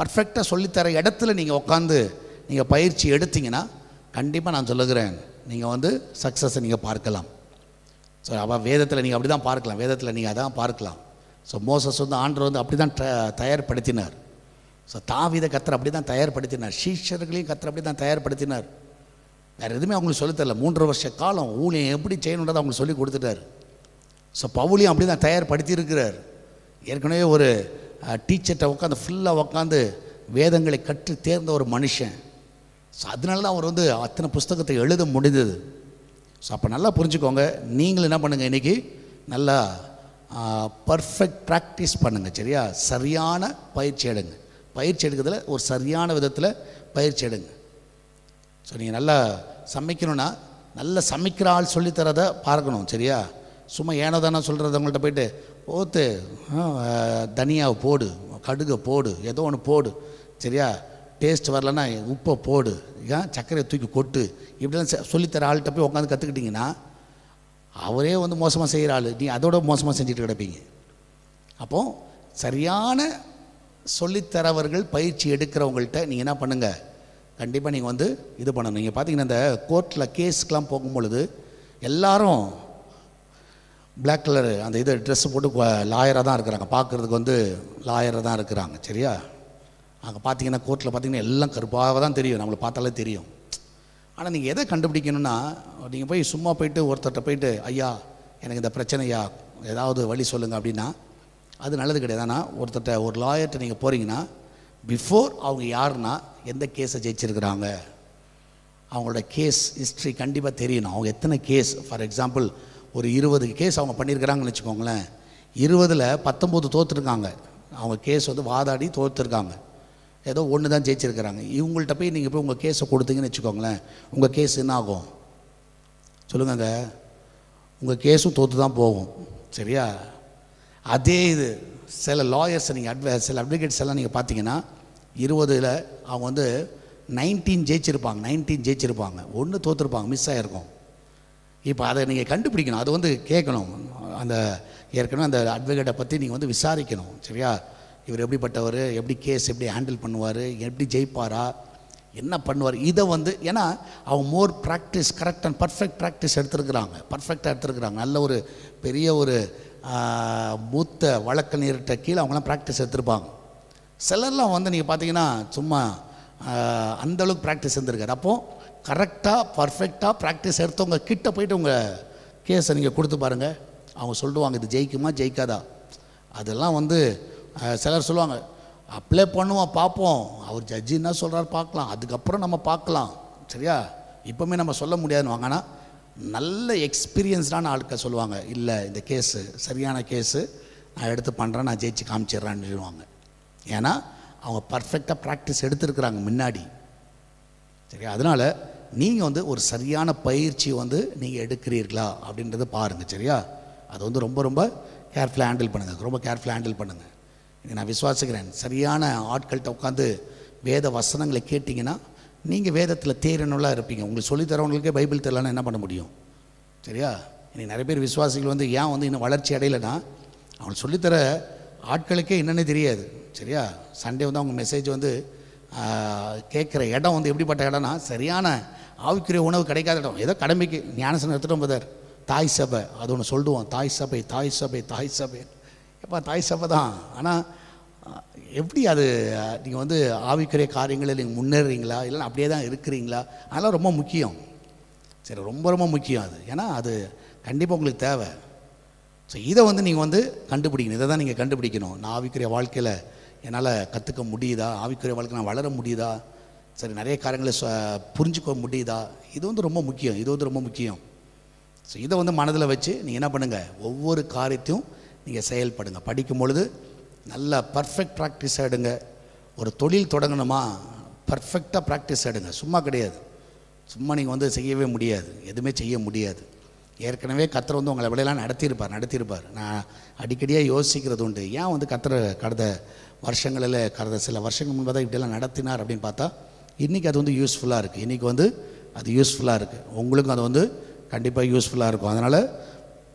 S1: பர்ஃபெக்டாக சொல்லித்தர இடத்துல நீங்கள் உட்காந்து நீங்கள் பயிற்சி எடுத்தீங்கன்னா கண்டிப்பாக நான் சொல்லுகிறேன், நீங்கள் சக்ஸஸை நீங்கள் பார்க்கலாம். ஸோ அப்போ வேதத்தில் நீங்கள் அப்படி தான் பார்க்கலாம், வேதத்தில் நீங்கள் அதான் பார்க்கலாம். ஸோ மோசஸ் ஆண்டவர் அப்படி தான் தயார்படுத்தினார். ஸோ தாவீதை கர்த்தர் அப்படி தான் தயார்படுத்தினார், சீஷர்களையும் கர்த்தர் அப்படி தான் தயார்படுத்தினார். வேறு எதுவுமே அவங்களுக்கு சொல்லித்தரல. 3 வருஷ காலம் ஊழியம் எப்படி செய்யணுன்றதை அவங்களுக்கு சொல்லி கொடுத்துட்டார். ஸோ பவுலையும் அப்படி தான் தயார்படுத்தியிருக்கிறார். ஏற்கனவே ஒரு டீச்சர்கிட்ட உட்காந்து ஃபுல்லாக உட்காந்து வேதங்களை கற்று தேர்ந்த ஒரு மனுஷன். ஸோ அதனால தான் அவர் அத்தனை புஸ்தகத்தை எழுத முடிந்தது. ஸோ அப்போ நல்லா புரிஞ்சுக்கோங்க, நீங்களும் என்ன பண்ணுங்கள், இன்றைக்கி நல்லா பர்ஃபெக்ட் ப்ராக்டிஸ் பண்ணுங்கள் சரியா. சரியான பயிற்சி எடுங்க. பயிற்சி எடுக்கிறதுல ஒரு சரியான விதத்தில் பயிற்சி எடுங்க. ஸோ நீங்கள் நல்லா சமைக்கணுன்னா நல்லா சமைக்கிற ஆள் சொல்லித்தரதை பார்க்கணும் சரியா. சும்மா ஏனோ தானே சொல்கிறது, அவங்கள்ட்ட போய்ட்டு ஓத்து தனியாவை போடு, கடுகை போடு, ஏதோ ஒன்று போடு சரியா, டேஸ்ட் வரலன்னா உப்பை போடு, ஏன் சர்க்கரையை தூக்கி கொட்டு, இப்படிலாம் சொல்லித்தர ஆள்கிட்ட போய் உட்காந்து கற்றுக்கிட்டிங்கன்னா அவரே மோசமாக செய்கிற ஆள், நீ அதோட மோசமாக செஞ்சுட்டு கிடப்பீங்க. அப்போது சரியான சொல்லித்தரவர்கள் பயிற்சி எடுக்கிறவங்கள்ட்ட நீங்கள் என்ன பண்ணுங்கள், கண்டிப்பாக நீங்கள் இது பண்ணணும். நீங்கள் பார்த்தீங்கன்னா இந்த கோர்ட்டில் கேஸுக்கெலாம் போகும்பொழுது எல்லாரும் பிளாக் கலர் அந்த இது ட்ரெஸ்ஸு போட்டு லாயராக தான் இருக்கிறாங்க, பார்க்குறதுக்கு லாயராக தான் இருக்கிறாங்க சரியா. அங்கே பார்த்தீங்கன்னா கோர்ட்டில் பார்த்தீங்கன்னா எல்லாம் கருப்பாக தான் தெரியும், நம்மளை பார்த்தாலே தெரியும். ஆனால் நீங்கள் எதை கண்டுபிடிக்கணும்னா, நீங்கள் போய் சும்மா போயிட்டு ஒருத்தர்கிட்ட போயிட்டு ஐயா எனக்கு இந்த பிரச்சனையா ஏதாவது வழி சொல்லுங்கள் அப்படின்னா அது நல்லது கிடையாது. ஆனால் ஒருத்தர்கிட்ட ஒரு லாயர்கிட்ட நீங்கள் போகிறீங்கன்னா பிஃபோர் அவங்க யாருன்னா எந்த கேஸை ஜெயிச்சிருக்கிறாங்க, அவங்களோட கேஸ் ஹிஸ்ட்ரி கண்டிப்பாக தெரியணும். அவங்க எத்தனை கேஸ், ஃபார் எக்ஸாம்பிள் ஒரு 20 கேஸ் அவங்க பண்ணியிருக்கிறாங்கன்னு வச்சுக்கோங்களேன், 20ல் 19 தோற்றுருக்காங்க. அவங்க கேஸ் வாதாடி தோற்றுருக்காங்க, ஏதோ ஒன்று தான் ஜெயிச்சிருக்கிறாங்க. இவங்கள்ட்ட போய் நீங்கள் போய் உங்கள் கேஸை கொடுத்தீங்கன்னு வச்சுக்கோங்களேன், உங்கள் கேஸ் என்ன ஆகும் சொல்லுங்க, உங்கள் கேஸும் தோற்று தான் போகும் சரியா. அதே இது சில லாயர்ஸை நீங்கள் சில அட்வொகேட்ஸ் எல்லாம் நீங்கள் பார்த்தீங்கன்னா 20ல் அவங்க 19 ஜெயிச்சிருப்பாங்க, ஒன்று தோற்றுருப்பாங்க, மிஸ் ஆகிருக்கும். இப்போ அதை நீங்கள் கண்டுபிடிக்கணும், அது கேட்கணும். அந்த ஏற்கனவே அந்த அட்வொகேட்டை பற்றி நீங்கள் விசாரிக்கணும் சரியா. இவர் எப்படிப்பட்டவர், எப்படி கேஸ் எப்படி ஹேண்டில் பண்ணுவார், எப்படி ஜெயிப்பாரா, என்ன பண்ணுவார், இதை ஏன்னா அவங்க more practice correct and perfect practice பர்ஃபெக்டாக எடுத்துருக்குறாங்க. நல்ல ஒரு பெரிய ஒரு மூத்த வழக்கறிஞர்கிட்ட கீழே அவங்களாம் ப்ராக்டிஸ் எடுத்துருப்பாங்க. சிலர்லாம் நீங்கள் பார்த்தீங்கன்னா சும்மா அந்தளவுக்கு ப்ராக்டிஸ் இருந்திருக்காரு. அப்போது கரெக்டாக பர்ஃபெக்டாக ப்ராக்டிஸ் எடுத்தவங்க கிட்ட போய்ட்டு உங்கள் கேஸை நீங்கள் கொடுத்து பாருங்கள், அவங்க சொல்லுவாங்க இது ஜெயிக்குமா ஜெயிக்காதா. அதெல்லாம் சிலர் சொல்லுவாங்க அப்ளை பண்ணுவோம் பார்ப்போம், அவர் ஜட்ஜி என்ன சொல்கிறார் பார்க்கலாம், அதுக்கப்புறம் நம்ம பார்க்கலாம் சரியா. இப்போவுமே நம்ம சொல்ல முடியாதுன்னு வாங்க. ஆனால் நல்ல எக்ஸ்பீரியன்ஸ்டான ஆட்கள் சொல்லுவாங்க, இல்லை இந்த கேஸு சரியான கேஸு, நான் எடுத்து பண்ணுறேன், நான் ஜெயிச்சு காமிச்சிட்றேன்னு சொல்லுவாங்க. ஏன்னா அவங்க பர்ஃபெக்டாக ப்ராக்டிஸ் எடுத்துருக்குறாங்க முன்னாடி சரியா. அதனால் நீங்கள் ஒரு சரியான பயிற்சி நீங்கள் எடுக்கிறீர்களா அப்படின்றத பாருங்கள் சரியா. அது ரொம்ப ரொம்ப கேர்ஃபுல்லாக ஹேண்டில் பண்ணுங்கள், ரொம்ப கேர்ஃபுல்லாக ஹேண்டில் பண்ணுங்கள். இங்கே நான் விசுவாசிக்கிறேன், சரியான ஆட்கள்கிட்ட உட்காந்து வேத வசனங்களை கேட்டிங்கன்னா நீங்கள் வேதத்தில் தேரணுலாம் இருப்பீங்க. உங்களுக்கு சொல்லித்தரவங்களுக்கே பைபிள் தெரியலன்னா என்ன பண்ண முடியும் சரியா. இன்றைக்கி நிறைய பேர் விசுவாசிகள் ஏன் இன்னும் வளர்ச்சி அடையலைன்னா அவங்களுக்கு சொல்லித்தர ஆட்களுக்கே என்னென்னே தெரியாது சரியா. சண்டே அவங்க மெசேஜ் கேட்குற இடம் எப்படிப்பட்ட இடம்னா சரியான ஆவிக்குரிய உணவு கிடைக்காத இடம். ஏதோ கடமைக்கு ஞானசனம் எடுத்துகிட்டு போதார் தாய் சபை, அது ஒன்று சொல்லுவோம், தாய் சபை எப்போ தாய் சபை தான். ஆனால் எப்படி அது நீங்கள் வந்து ஆவிக்குரிய காரியங்களில் நீங்கள் முன்னேறீங்களா இல்லைன்னா அப்படியே தான் இருக்கிறீங்களா, அதெல்லாம் ரொம்ப முக்கியம். சரி, ரொம்ப ரொம்ப முக்கியம் அது. ஏன்னா அது கண்டிப்பாக உங்களுக்கு தேவை. ஸோ இதை வந்து நீங்கள் வந்து கண்டுபிடிக்கணும். இதை தான் நீங்கள் கண்டுபிடிக்கணும். நான் ஆவிக்குரிய வாழ்க்கையில் என்னால் கற்றுக்க முடியுதா, ஆவிக்குரிய வாழ்க்கை நான் வளர முடியுதா, சரி நிறைய காரியங்களை புரிஞ்சுக்க முடியுதா, இது வந்து ரொம்ப முக்கியம். இது வந்து ரொம்ப முக்கியம். ஸோ இதை வந்து மனதில் வச்சு நீங்கள் என்ன பண்ணுங்கள், ஒவ்வொரு காரியத்தையும் நீங்கள் செயல்படுங்க. படிக்கும் பொழுது நல்லா பர்ஃபெக்ட் ப்ராக்டிஸ் எடுங்க. ஒரு தொழில் தொடங்கணுமா, பர்ஃபெக்டாக ப்ராக்டிஸ் எடுங்க. சும்மா கிடையாது, சும்மா நீங்கள் வந்து செய்யவே முடியாது, எதுவுமே செய்ய முடியாது. ஏற்கனவே கர்த்தர் வந்து உங்களை விளையெல்லாம் நடத்தியிருப்பார். நான் அடிக்கடியாக யோசிக்கிறது உண்டு, ஏன் வந்து கர்த்தர் கடந்த வருஷங்களில் சில வருஷங்கள் முன்பு தான் இப்படியெல்லாம் நடத்தினார் அப்படின்னு பார்த்தா இன்றைக்கி அது வந்து யூஸ்ஃபுல்லாக இருக்குது. இன்றைக்கி வந்து அது யூஸ்ஃபுல்லாக இருக்குது, உங்களுக்கும் அது வந்து கண்டிப்பாக யூஸ்ஃபுல்லாக இருக்கும். அதனால்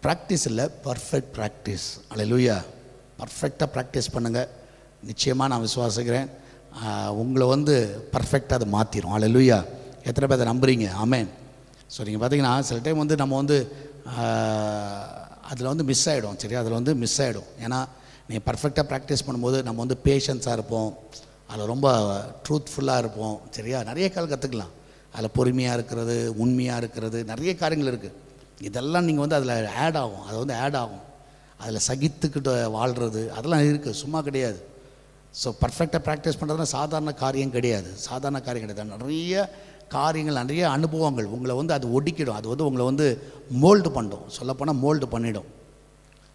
S1: ப்ராக்டிஸ் இல்லை, பர்ஃபெக்ட் ப்ராக்டிஸ். அல்லேலூயா. பர்ஃபெக்டாக ப்ராக்டிஸ் பண்ணுங்கள். நிச்சயமாக நான் விசுவாசிக்கிறேன் உங்களை வந்து பர்ஃபெக்டாக அதை மாற்றிடும். அல்லேலூயா. எத்தனை பேர் அதை நம்புறீங்க? ஆமென். ஸோ நீங்கள் பார்த்தீங்கன்னா சில டைம் வந்து நம்ம வந்து அதில் வந்து மிஸ் ஆகிடும். சரி, அதில் வந்து மிஸ் ஆகிடும். ஏன்னா நீங்கள் பர்ஃபெக்டாக ப்ராக்டிஸ் பண்ணும்போது நம்ம வந்து பேஷன்ஸாக இருப்போம், அதில் ரொம்ப ட்ரூத்ஃபுல்லாக இருப்போம். சரியா, நிறைய காலம் கற்றுக்கலாம். அதில் பொறுமையாக இருக்கிறது, உண்மையாக இருக்கிறது, நிறைய காரியங்கள் இருக்குது. இதெல்லாம் நீங்கள் வந்து அதில் ஆட் ஆகும். அது வந்து ஆட் ஆகும். அதில் சகித்துக்கிட்டு வாழ்கிறது அதெல்லாம் இருக்குது, சும்மா கிடையாது. ஸோ பர்ஃபெக்டாக ப்ராக்டிஸ் பண்ணுறதுனா சாதாரண காரியம் கிடையாது. நிறைய காரியங்கள், நிறைய அனுபவங்கள் உங்களை வந்து அது ஒடிக்கிடும். அது வந்து உங்களை வந்து மோல்டு பண்ணிடும். சொல்லப்போனால் மோல்டு பண்ணிடும்.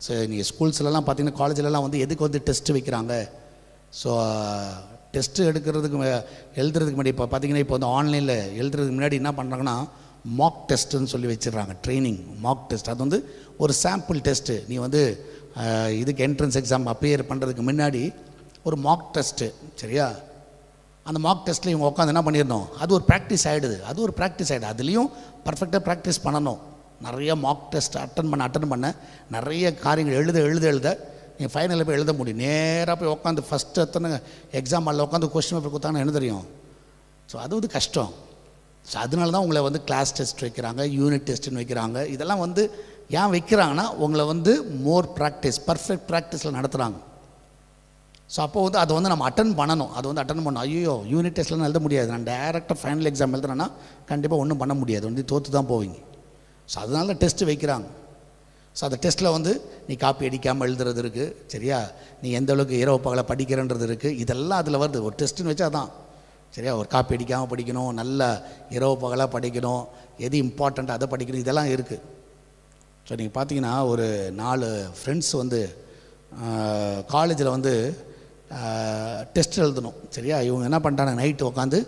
S1: ஸோ நீங்கள் ஸ்கூல்ஸ்லலாம் பார்த்தீங்கன்னா, காலேஜிலலாம் வந்து எதுக்கு வந்து டெஸ்ட்டு வைக்கிறாங்க? ஸோ டெஸ்ட்டு எழுதுறதுக்கு முன்னாடி இப்போ பார்த்தீங்கன்னா, இப்போ வந்து ஆன்லைனில் எழுதுறதுக்கு முன்னாடி என்ன பண்ணுறாங்கன்னா, மாக் டெஸ்ட்டுன்னு சொல்லி வச்சிடுறாங்க. Training Mach test. அது வந்து ஒரு சாம்பிள் டெஸ்ட்டு. நீ வந்து இதுக்கு என்ட்ரன்ஸ் எக்ஸாம் அப்பியர் பண்ணுறதுக்கு முன்னாடி ஒரு மாக் டெஸ்ட்டு. சரியா, அந்த மாக் டெஸ்ட்டில் இவங்க உட்காந்து என்ன பண்ணிடணும், அது ஒரு ப்ராக்டிஸ் ஆகிடுது. அதுலேயும் பர்ஃபெக்டாக ப்ராக்டிஸ் பண்ணணும். நிறைய மாக் டெஸ்ட் அட்டன் பண்ண நிறைய காரியங்கள் எழுத நீங்கள் ஃபைனலில் போய் எழுத முடியும். நேராக போய் உட்காந்து ஃபஸ்ட்டு எத்தனை எக்ஸாம் ஹாலில் உட்காந்து கொஸ்டின் பேப்பர் கொடுத்தாங்கன்னா என்ன தெரியும்? ஸோ அது வந்து கஷ்டம். ஸோ அதனால தான் உங்களை வந்து கிளாஸ் டெஸ்ட் வைக்கிறாங்க, யூனிட் டெஸ்ட்டுன்னு வைக்கிறாங்க. இதெல்லாம் வந்து ஏன் வைக்கிறாங்கன்னா, உங்களை வந்து மோர் ப்ராக்டிஸ், பர்ஃபெக்ட் ப்ராக்டிஸில் நடத்துகிறாங்க. ஸோ அப்போ வந்து அதை வந்து நம்ம அட்டன் பண்ணணும். ஐயோ யூனிட் டெஸ்ட்லாம் எழுத முடியாது, நான் டேரெக்டாக ஃபைனல் எக்ஸாம் எழுதுறேன்னா கண்டிப்பாக ஒன்றும் பண்ண முடியாது, வந்து தோற்று தான் போவீங்க. ஸோ அதனால டெஸ்ட்டு வைக்கிறாங்க. ஸோ அந்த டெஸ்ட்டில் வந்து நீ காப்பி அடிக்காமல் எழுதுறது இருக்குது. சரியா, நீ எந்த அளவுக்கு இரவு பகலை படிக்கிறன்றது இருக்குது. இதெல்லாம் அதில் வருது. ஒரு டெஸ்ட்டுன்னு வச்சா தான். சரியா, ஒரு காப்பி அடிக்காமல் படிக்கணும், நல்ல இரவு பகலாக படிக்கணும், எது இம்பார்ட்டண்ட்டாக அதை படிக்கணும், இதெல்லாம் இருக்குது. ஸோ நீங்கள் பார்த்தீங்கன்னா, ஒரு 4 ஃப்ரெண்ட்ஸ் வந்து காலேஜில் வந்து டெஸ்ட் எழுதணும். சரியா, இவங்க என்ன பண்ணிட்டாங்க, நைட்டு உட்காந்து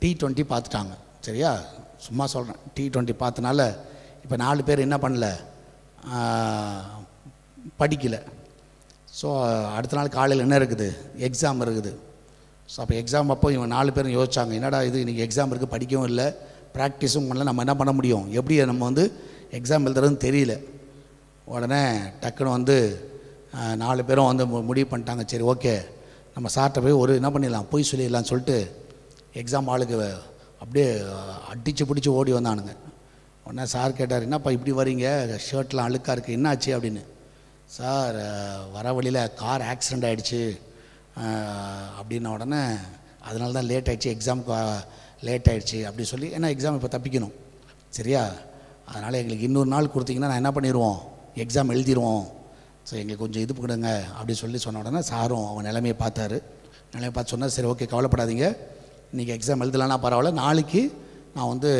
S1: T20 பார்த்துட்டாங்க. சரியா, சும்மா சொல்கிறேன், T20 பார்த்தனால இப்போ 4 பேர் என்ன பண்ணல, படிக்கலை. ஸோ அடுத்த நாள் காலையில் என்ன இருக்குது, எக்ஸாம் இருக்குது. ஸோ அப்போ எக்ஸாம் அப்போ இவங்க 4 பேரும் யோசிச்சாங்க, என்னடா இது இன்றைக்கி எக்ஸாம் இருக்குது, படிக்கவும் இல்லை, ப்ராக்டிஸும் பண்ணல, நம்ம என்ன பண்ண முடியும், எப்படி நம்ம வந்து எக்ஸாம் எழுதுறதுன்னு தெரியல. உடனே டக்குன்னு வந்து 4 பேரும் வந்து முடிவு பண்ணிட்டாங்க, சரி ஓகே நம்ம சார்ட்ட போய் ஒரு என்ன பண்ணிடலாம், போய் சொல்லிடலாம்னு சொல்லிட்டு எக்ஸாம் ஆளுக்கு அப்படியே அடித்து பிடிச்சி ஓடி வந்தானுங்க. உடனே சார் கேட்டார், என்னப்பா இப்படி வரீங்க, ஷர்ட்லாம் அழுக்காக இருக்குது, என்னாச்சு அப்படின்னு. சார் வர வழியில் கார் ஆக்சிடெண்ட் ஆகிடுச்சு அப்படின்ன உடனே அதனால தான் லேட் ஆகிடுச்சு, எக்ஸாமுக்கு லேட் ஆகிடுச்சு அப்படி சொல்லி, ஏன்னா எக்ஸாம் இப்போ தப்பிக்கணும். சரியா, அதனால் எங்களுக்கு இன்னொரு நாள் கொடுத்தீங்கன்னா நான் என்ன பண்ணிடுவோம், எக்ஸாம் எழுதிடுவோம், ஸோ எங்களுக்கு கொஞ்சம் இது கொடுங்க அப்படி சொல்லி சொன்ன உடனே சாரும் அவன் நிலைமையை பார்த்து சொன்னார், சரி ஓகே கவலைப்படாதீங்க, இன்றைக்கி எக்ஸாம் எழுதலான்னா பரவாயில்ல, நாளைக்கு நான் வந்து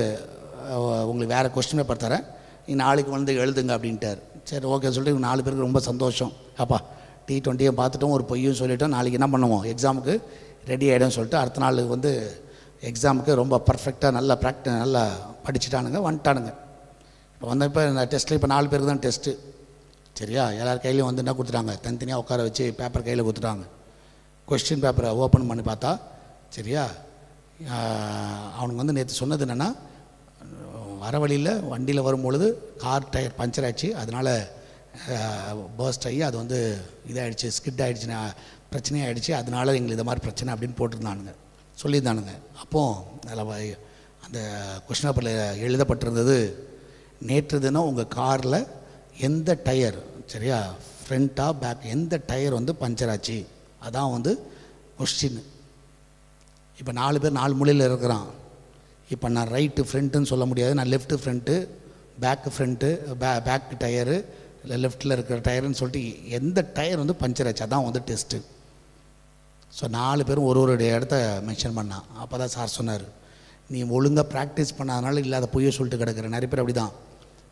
S1: உங்களுக்கு வேறு கொஸ்டின் பேப்பர் தரேன், நீங்கள் நாளைக்கு வந்து எழுதுங்க அப்படின்ட்டார். சரி ஓகே சொல்லிட்டு இவங்க 4 பேருக்கு ரொம்ப சந்தோஷம். அப்பா T20 பார்த்துட்டோம், ஒரு பொய்யும் சொல்லிவிட்டோம், நாளைக்கு என்ன பண்ணுவோம், எக்ஸாமுக்கு ரெடி ஆகிடும் சொல்லிட்டு அடுத்த நாள் வந்து எக்ஸாமுக்கு ரொம்ப பர்ஃபெக்டாக நல்லா படிச்சுட்டானுங்க, வந்துட்டானுங்க. இப்போ வந்தப்போ டெஸ்ட்டில் இப்போ 4 பேருக்கு தான் டெஸ்ட்டு. சரியா, எல்லார் கையிலையும் வந்து என்ன கொடுத்துட்டாங்க, தனித்தனியாக உட்கார வச்சு பேப்பர் கையில் கொடுத்துட்டாங்க. கொஸ்டின் பேப்பரை ஓப்பன் பண்ணி பார்த்தா, சரியா, அவனுக்கு வந்து நேற்று சொன்னது என்னென்னா, வர வழியில் வண்டியில் வரும்பொழுது கார் டயர் பஞ்சர் ஆகிடுச்சு, அதனால் பர்ஸ்ட் ஆகி அது வந்து இதாகிடுச்சு, ஸ்கிட் ஆகிடுச்சுன்னா பிரச்சனையாகிடுச்சு, அதனால எங்களுக்கு இது மாதிரி பிரச்சனை அப்படின்னு சொல்லியிருந்தானுங்க. அப்போது அதில் அந்த கொஸ்டின் பேப்பரில் எழுதப்பட்டிருந்தது, நேற்று தினம் உங்கள் காரில் எந்த டயர், சரியா, ஃப்ரண்ட்டாக பேக் எந்த டயர் வந்து பஞ்சர் ஆச்சு அதான் வந்து கொஸ்டின். இப்போ 4 பேர் 4 மூலையில் இருக்கிறான். இப்போ நான் ரைட்டு ஃப்ரண்ட்டுன்னு சொல்ல முடியாது, நான் left front, back front, back tyre, இல்லை லெஃப்ட்டில் இருக்கிற டயருன்னு சொல்லிட்டு எந்த டயர் வந்து பஞ்சர் ஆச்சு, அதான் வந்து டெஸ்ட்டு. ஸோ 4 பேரும் ஒரு இடத்த மென்ஷன் பண்ணான். அப்போ தான் சார் சொன்னார், நீ ஒழுங்காக ப்ராக்டிஸ் பண்ணாதனால இல்லாத பொய்யை சொல்லிட்டு கிடக்குற. நிறைய பேர் அப்படி தான்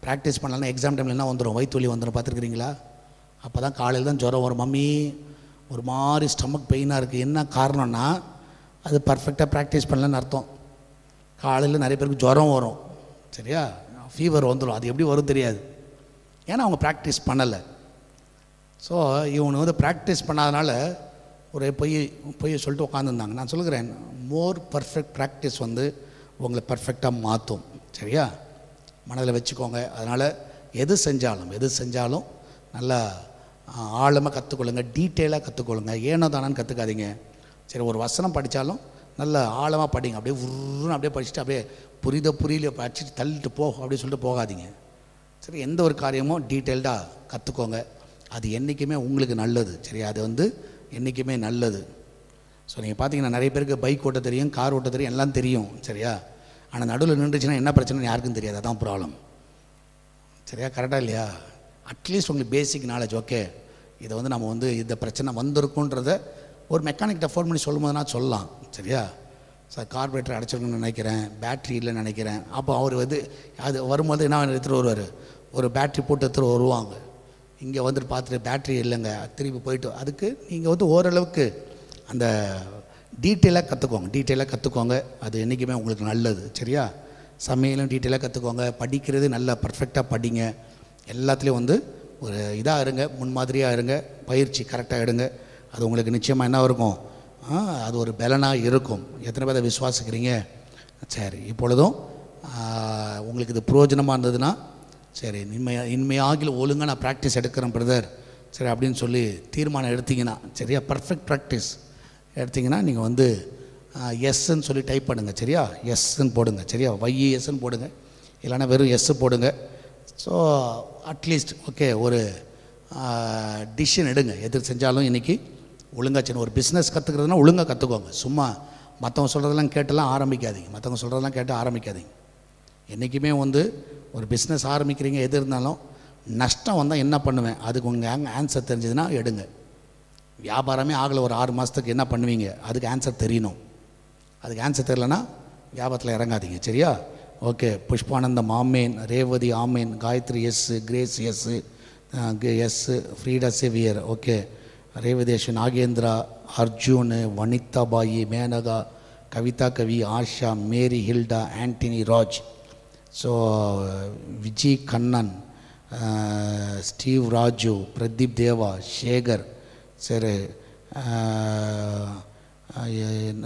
S1: ப்ராக்டிஸ் பண்ணலன்னா எக்ஸாம் டைமில் என்ன வந்துடும், வயிற்று வலி வந்துடும். பார்த்துருக்குறீங்களா? அப்போ தான் காலையில் தான் ஜுரம் வரும், மம்மி ஒரு மாதிரி ஸ்டமக் பெயினாக இருக்குது. என்ன காரணம்னா அது பர்ஃபெக்டாக ப்ராக்டிஸ் பண்ணலன்னு அர்த்தம். காலையில் நிறைய பேருக்கு ஜுரம் வரும், சரியா, ஃபீவர் வந்துடும். அது எப்படி வரும் தெரியாது, ஏன்னா அவங்க ப்ராக்டிஸ் பண்ணலை. ஸோ இவனு வந்து ப்ராக்டிஸ் பண்ணாதனால ஒரு பொய்யை சொல்லிட்டு உட்காந்துருந்தாங்க. நான் சொல்லுகிறேன், மோர் பர்ஃபெக்ட் ப்ராக்டிஸ் வந்து உங்களை பர்ஃபெக்டாக மாற்றும், சரியா, மனதில் வச்சுக்கோங்க. அதனால் எது செஞ்சாலும் நல்லா ஆழமாக கற்றுக்கொள்ளுங்க, டீட்டெயிலாக கற்றுக்கொள்ளுங்க. ஏனோ தானான்னு கற்றுக்காதீங்க. சரி, ஒரு வசனம் படித்தாலும் நல்ல ஆழமாக படிங்க. அப்படியே உருன்னு அப்படியே படிச்சுட்டு அப்படியே புரியல படிச்சுட்டு தள்ளிட்டு அப்படின்னு சொல்லிட்டு போகாதீங்க. சரி, எந்த ஒரு காரியமும் டீட்டெயில்டாக கற்றுக்கோங்க. அது என்றைக்குமே உங்களுக்கு நல்லது, சரி, அது வந்து என்றைக்குமே நல்லது. ஸோ நீங்கள் பார்த்தீங்கன்னா நிறைய பேருக்கு பைக் ஓட்ட தெரியும், கார் ஓட்ட தெரியும், எல்லாம் தெரியும், சரியா, ஆனால் நடுவில் நின்றுச்சுன்னா என்ன பிரச்சனைன்னு யாருக்கும் தெரியாது. அதான் ப்ராப்ளம், சரியா, கரெக்டாக இல்லையா? அட்லீஸ்ட் உங்களுக்கு பேசிக் நாலேஜ், ஓகே, இதை வந்து நம்ம வந்து இந்த பிரச்சனை வந்திருக்குன்றத ஒரு மெக்கானிக்கிட்ட ஃபோன் பண்ணி சொல்லும் போதுனா சொல்லலாம், சரியா. சார் கார்பரேட்டர் அடைச்சிருக்குன்னு நினைக்கிறேன், பேட்ரி இல்லைன்னு நினைக்கிறேன். அப்போ அவர் வந்து அது வரும்போது என்ன எடுத்துகிட்டு வருவார், ஒரு பேட்ரி போட்டு எடுத்துகிட்டு வருவாங்க. இங்கே வந்துட்டு பார்த்துட்டு பேட்ரி இல்லைங்க, திருப்பி போயிட்டு. அதுக்கு நீங்கள் வந்து ஓரளவுக்கு அந்த டீட்டெயிலாக கற்றுக்கோங்க. அது என்றைக்குமே உங்களுக்கு நல்லது, சரியா. சமையலும் டீட்டெயிலாக கற்றுக்கோங்க. படிக்கிறது நல்லா பர்ஃபெக்டாக படிங்க. எல்லாத்துலேயும் வந்து ஒரு இதாக இருங்க, முன்மாதிரியாக இருங்க, பயிற்சி கரெக்டாக எடுங்க. அது உங்களுக்கு நிச்சயமாக என்ன இருக்கும், அது ஒரு பலனாக இருக்கும். எத்தனை பேரை விசுவாசிக்கிறீங்க? சரி, இப்பொழுதும் உங்களுக்கு இது பிரயோஜனமாக இருந்ததுன்னா சரி, இனிமையாகில ஒழுங்காக நான் ப்ராக்டிஸ் எடுக்கிறேன் பிரதர், சரி அப்படின்னு சொல்லி தீர்மானம் எடுத்திங்கன்னா, சரியா, பர்ஃபெக்ட் ப்ராக்டிஸ் எடுத்திங்கன்னா நீங்கள் வந்து எஸ்ன்னு சொல்லி டைப் பண்ணுங்கள், சரியா, எஸ்ன்னு போடுங்க, சரியா, YESன்னு போடுங்க, இல்லைன்னா வெறும் எஸ் போடுங்க. ஸோ அட்லீஸ்ட் ஓகே, ஒரு டிசிஷன் எடுங்க. எது செஞ்சாலும் இன்றைக்கி ஒழுங்காக சின்ன ஒரு பிஸ்னஸ் கற்றுக்கிறதுனா ஒழுங்காக கற்றுக்கோங்க. சும்மா மற்றவங்க சொல்கிறதெல்லாம் கேட்டெல்லாம் ஆரம்பிக்காதீங்க. என்றைக்குமே வந்து ஒரு பிஸ்னஸ் ஆரம்பிக்கிறீங்க, எது இருந்தாலும் நஷ்டம் வந்தால் என்ன பண்ணுவேன், அதுக்கு உங்கள் ஆன்சர் தெரிஞ்சதுன்னா எடுங்க. வியாபாரமே ஆகலை ஒரு 6 மாதத்துக்கு என்ன பண்ணுவீங்க, அதுக்கு ஆன்சர் தெரியணும். அதுக்கு ஆன்சர் தெரியலன்னா வியாபாரத்தில் இறங்காதீங்க, சரியா. Okay, Pushpanandam amen, Revathi amen, Gayathri yes, Grace yes, Frieda Xavier, okay, Revathesh, Nagendra, Arjun, Vanithabayi, Menaka, Kavitha Kavi, Asha, Mary, Hilda, Antony, Raj, so Vijay Kannan, Steve Raju, Pradeep Deva, Sekar, சரி,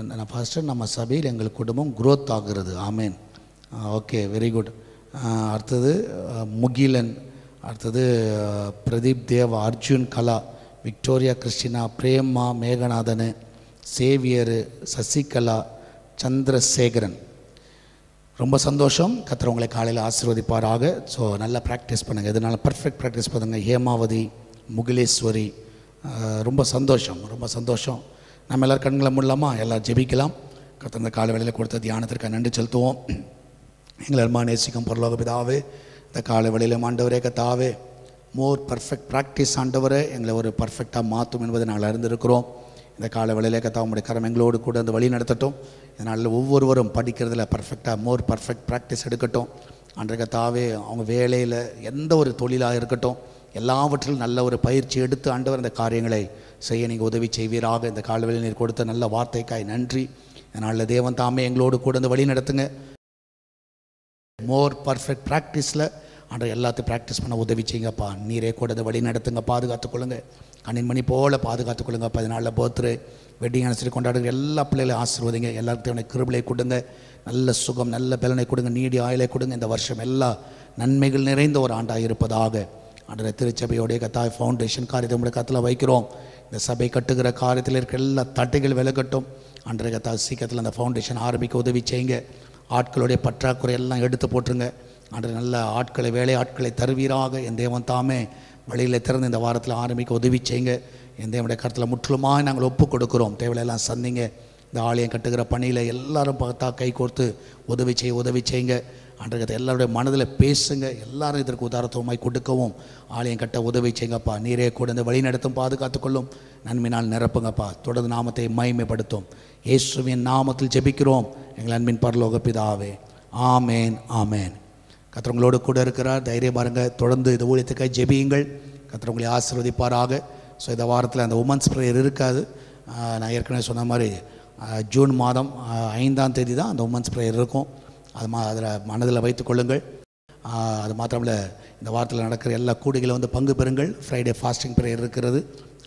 S1: நான் ஃபஸ்ட்டு நம்ம சபையில் எங்கள் குடும்பம் குரோத் ஆகுறது, ஆமேன், ஓகே, வெரி குட். அடுத்தது முகிலன், அடுத்தது Pradeep Deva, Arjun Kala, Victoria Christina, Prema, Meghanathan, Xavier, Sasikala, Chandrasekaran. ரொம்ப சந்தோஷம். கர்த்தர் உங்களை காலையில் ஆசீர்வதிப்பாராக. ஸோ நல்லா ப்ராக்டிஸ் பண்ணுங்கள், எதனால பர்ஃபெக்ட் ப்ராக்டிஸ் பண்ணுங்கள். ஹேமாவதி, முகிலேஸ்வரி, ரொம்ப சந்தோஷம். நம்ம எல்லோரும் கண்களை மூடலாமா? எல்லோரும் ஜெபிக்கலாம். கர்த்தர் இந்த காலை வேளையில் கொடுத்த தியானத்திற்கு நன்றி செலுத்துவோம். எங்களை அருமையான நேசிக்கும் பரலோக பிதாவே, இந்த காலை வேளையில் ஆண்டவரே கர்த்தாவே, மோர் பர்ஃபெக்ட் ப்ராக்டிஸ் ஆண்டவரே எங்களை ஒரு பர்ஃபெக்டாக மாற்றும் என்பதை நாங்கள் அறிந்திருக்கிறோம். இந்த காலை வேளையிலே கர்த்தா உம்முடைய கரம் எங்களோடு கூட அந்த வழி நடத்தட்டும். இதனால் ஒவ்வொருவரும் படிக்கிறதுல பர்ஃபெக்டாக மோர் பர்ஃபெக்ட் ப்ராக்டிஸ் எடுக்கட்டும். அன்றைய கர்த்தாவே அவங்க வேலையில் எந்த ஒரு தொழிலாக இருக்கட்டும், எல்லாவற்றிலும் நல்ல ஒரு பயிற்சி எடுத்து ஆண்டவர் இந்த காரியங்களை செய்ய நீங்கள் உதவி செய்வீராக. இந்த காலை வேளையில் நீர் கொடுத்த நல்ல வார்த்தைக்காய் நன்றி. இதனால் தேவன் தாமே எங்களோடு கூட அந்த வழி நடத்துங்க. மோர் பர்ஃபெக்ட் ப்ராக்டிஸில் ஆண்டவர் எல்லாத்தையும் ப்ராக்டிஸ் பண்ண உதவி செய்யுங்கப்பா. நீரே கூட அந்த வழி நடத்துங்க, பாதுகாத்துக்கொள்ளுங்க, கண்ணின் மணி போல் பாதுகாத்துக்கொள்ளுங்கப்பா. இதனால் பர்த்டே வெட்டிங் அனுசரித்து கொண்டாடுகிற எல்லா பிள்ளைகளையும் ஆசீர்வதிங்க. எல்லாத்தையும் கிருபையை கொடுங்க, நல்ல சுகம், நல்ல பலனை கொடுங்க, நீடி ஆயுளை கொடுங்க. இந்த வருஷம் எல்லா நன்மைகள் நிறைந்த ஒரு ஆண்டாக இருப்பதாக ஆண்டவரே திருச்சபையோடைய கத்தாய் ஃபவுண்டேஷன் காரியத்தை உங்களுடைய கத்தில் வைக்கிறோம். இந்த சபை கட்டுகிற காரியத்தில் இருக்கிற எல்லா தட்டைகள் விலகட்டும். அன்றைய கத்தா சீக்கிரத்தில் அந்த ஃபவுண்டேஷன் ஆரம்பிக்க உதவி செய்யுங்க. ஆட்களுடைய பற்றாக்குறை எல்லாம் எடுத்து போட்டுருங்க. அன்றைய நல்ல ஆட்களை, வேலை ஆட்களை தருவீராக. என் தேவன் தாமே வழியில் திறந்து இந்த வாரத்தில் ஆரம்பிக்க உதவி செய்யுங்க. இந்த நம்முடைய கருத்தில் முற்றிலுமாக நாங்கள் ஒப்பு கொடுக்குறோம். தேவையெல்லாம் சந்திங்க. இந்த ஆலயம் கட்டுகிற பணியில் எல்லாரும் பார்த்தா கை கோர்த்து உதவி செய்யுங்க. அன்றைக்கு எல்லாருடைய மனதில் பேசுங்க. எல்லாரும் இதற்கு உதாரணத்துவமாய் கொடுக்கவும் ஆலயம் கட்ட உதவி செய்யுங்கப்பா. நீரே கூட இந்த வழி நடத்தும், பாதுகாத்துக்கொள்ளும், நன்மையினால் நிரப்புங்கப்பா. தொடர்ந்து நாமத்தை மகிமைப்படுத்தும். இயேசுவின் நாமத்தில் ஜெபிக்கிறோம் எங்கள் அன்பின் பரலோக பிதாவே. ஆமேன் ஆமேன். கர்த்தர் உங்களோடு கூட இருக்கிறார். தைரியம் பாருங்க. தொடர்ந்து இது ஊழியத்துக்காக ஜெபியுங்கள். கர்த்தர் உங்களை ஆசீர்வதிப்பாராக. ஸோ இந்த வாரத்தில் அந்த உமன்ஸ் ப்ரேயர் இருக்காது. நான் ஏற்கனவே சொன்ன மாதிரி ஜூன் மாதம் 5ஆம் தேதி தான் அந்த உமன்ஸ் ப்ரேயர் இருக்கும். அதில் மனதில் வைத்து கொள்ளுங்கள். அது மாத்திரமில்ல, இந்த வாரத்தில் நடக்கிற எல்லா கூடிகளை வந்து பங்கு பெறுங்கள். ஃப்ரைடே ஃபாஸ்டிங் ப்ரேயர் இருக்கிறது,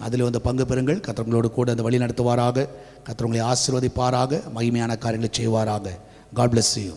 S1: அதில் வந்து பங்கு பெறுங்கள். கர்த்தர் உங்களோடு கூட அந்த வழி நடத்துவாராக. கர்த்தர் உங்களை ஆசீர்வதிப்பாராக. மகிமையான காரியங்களை செய்வாராக. God bless you.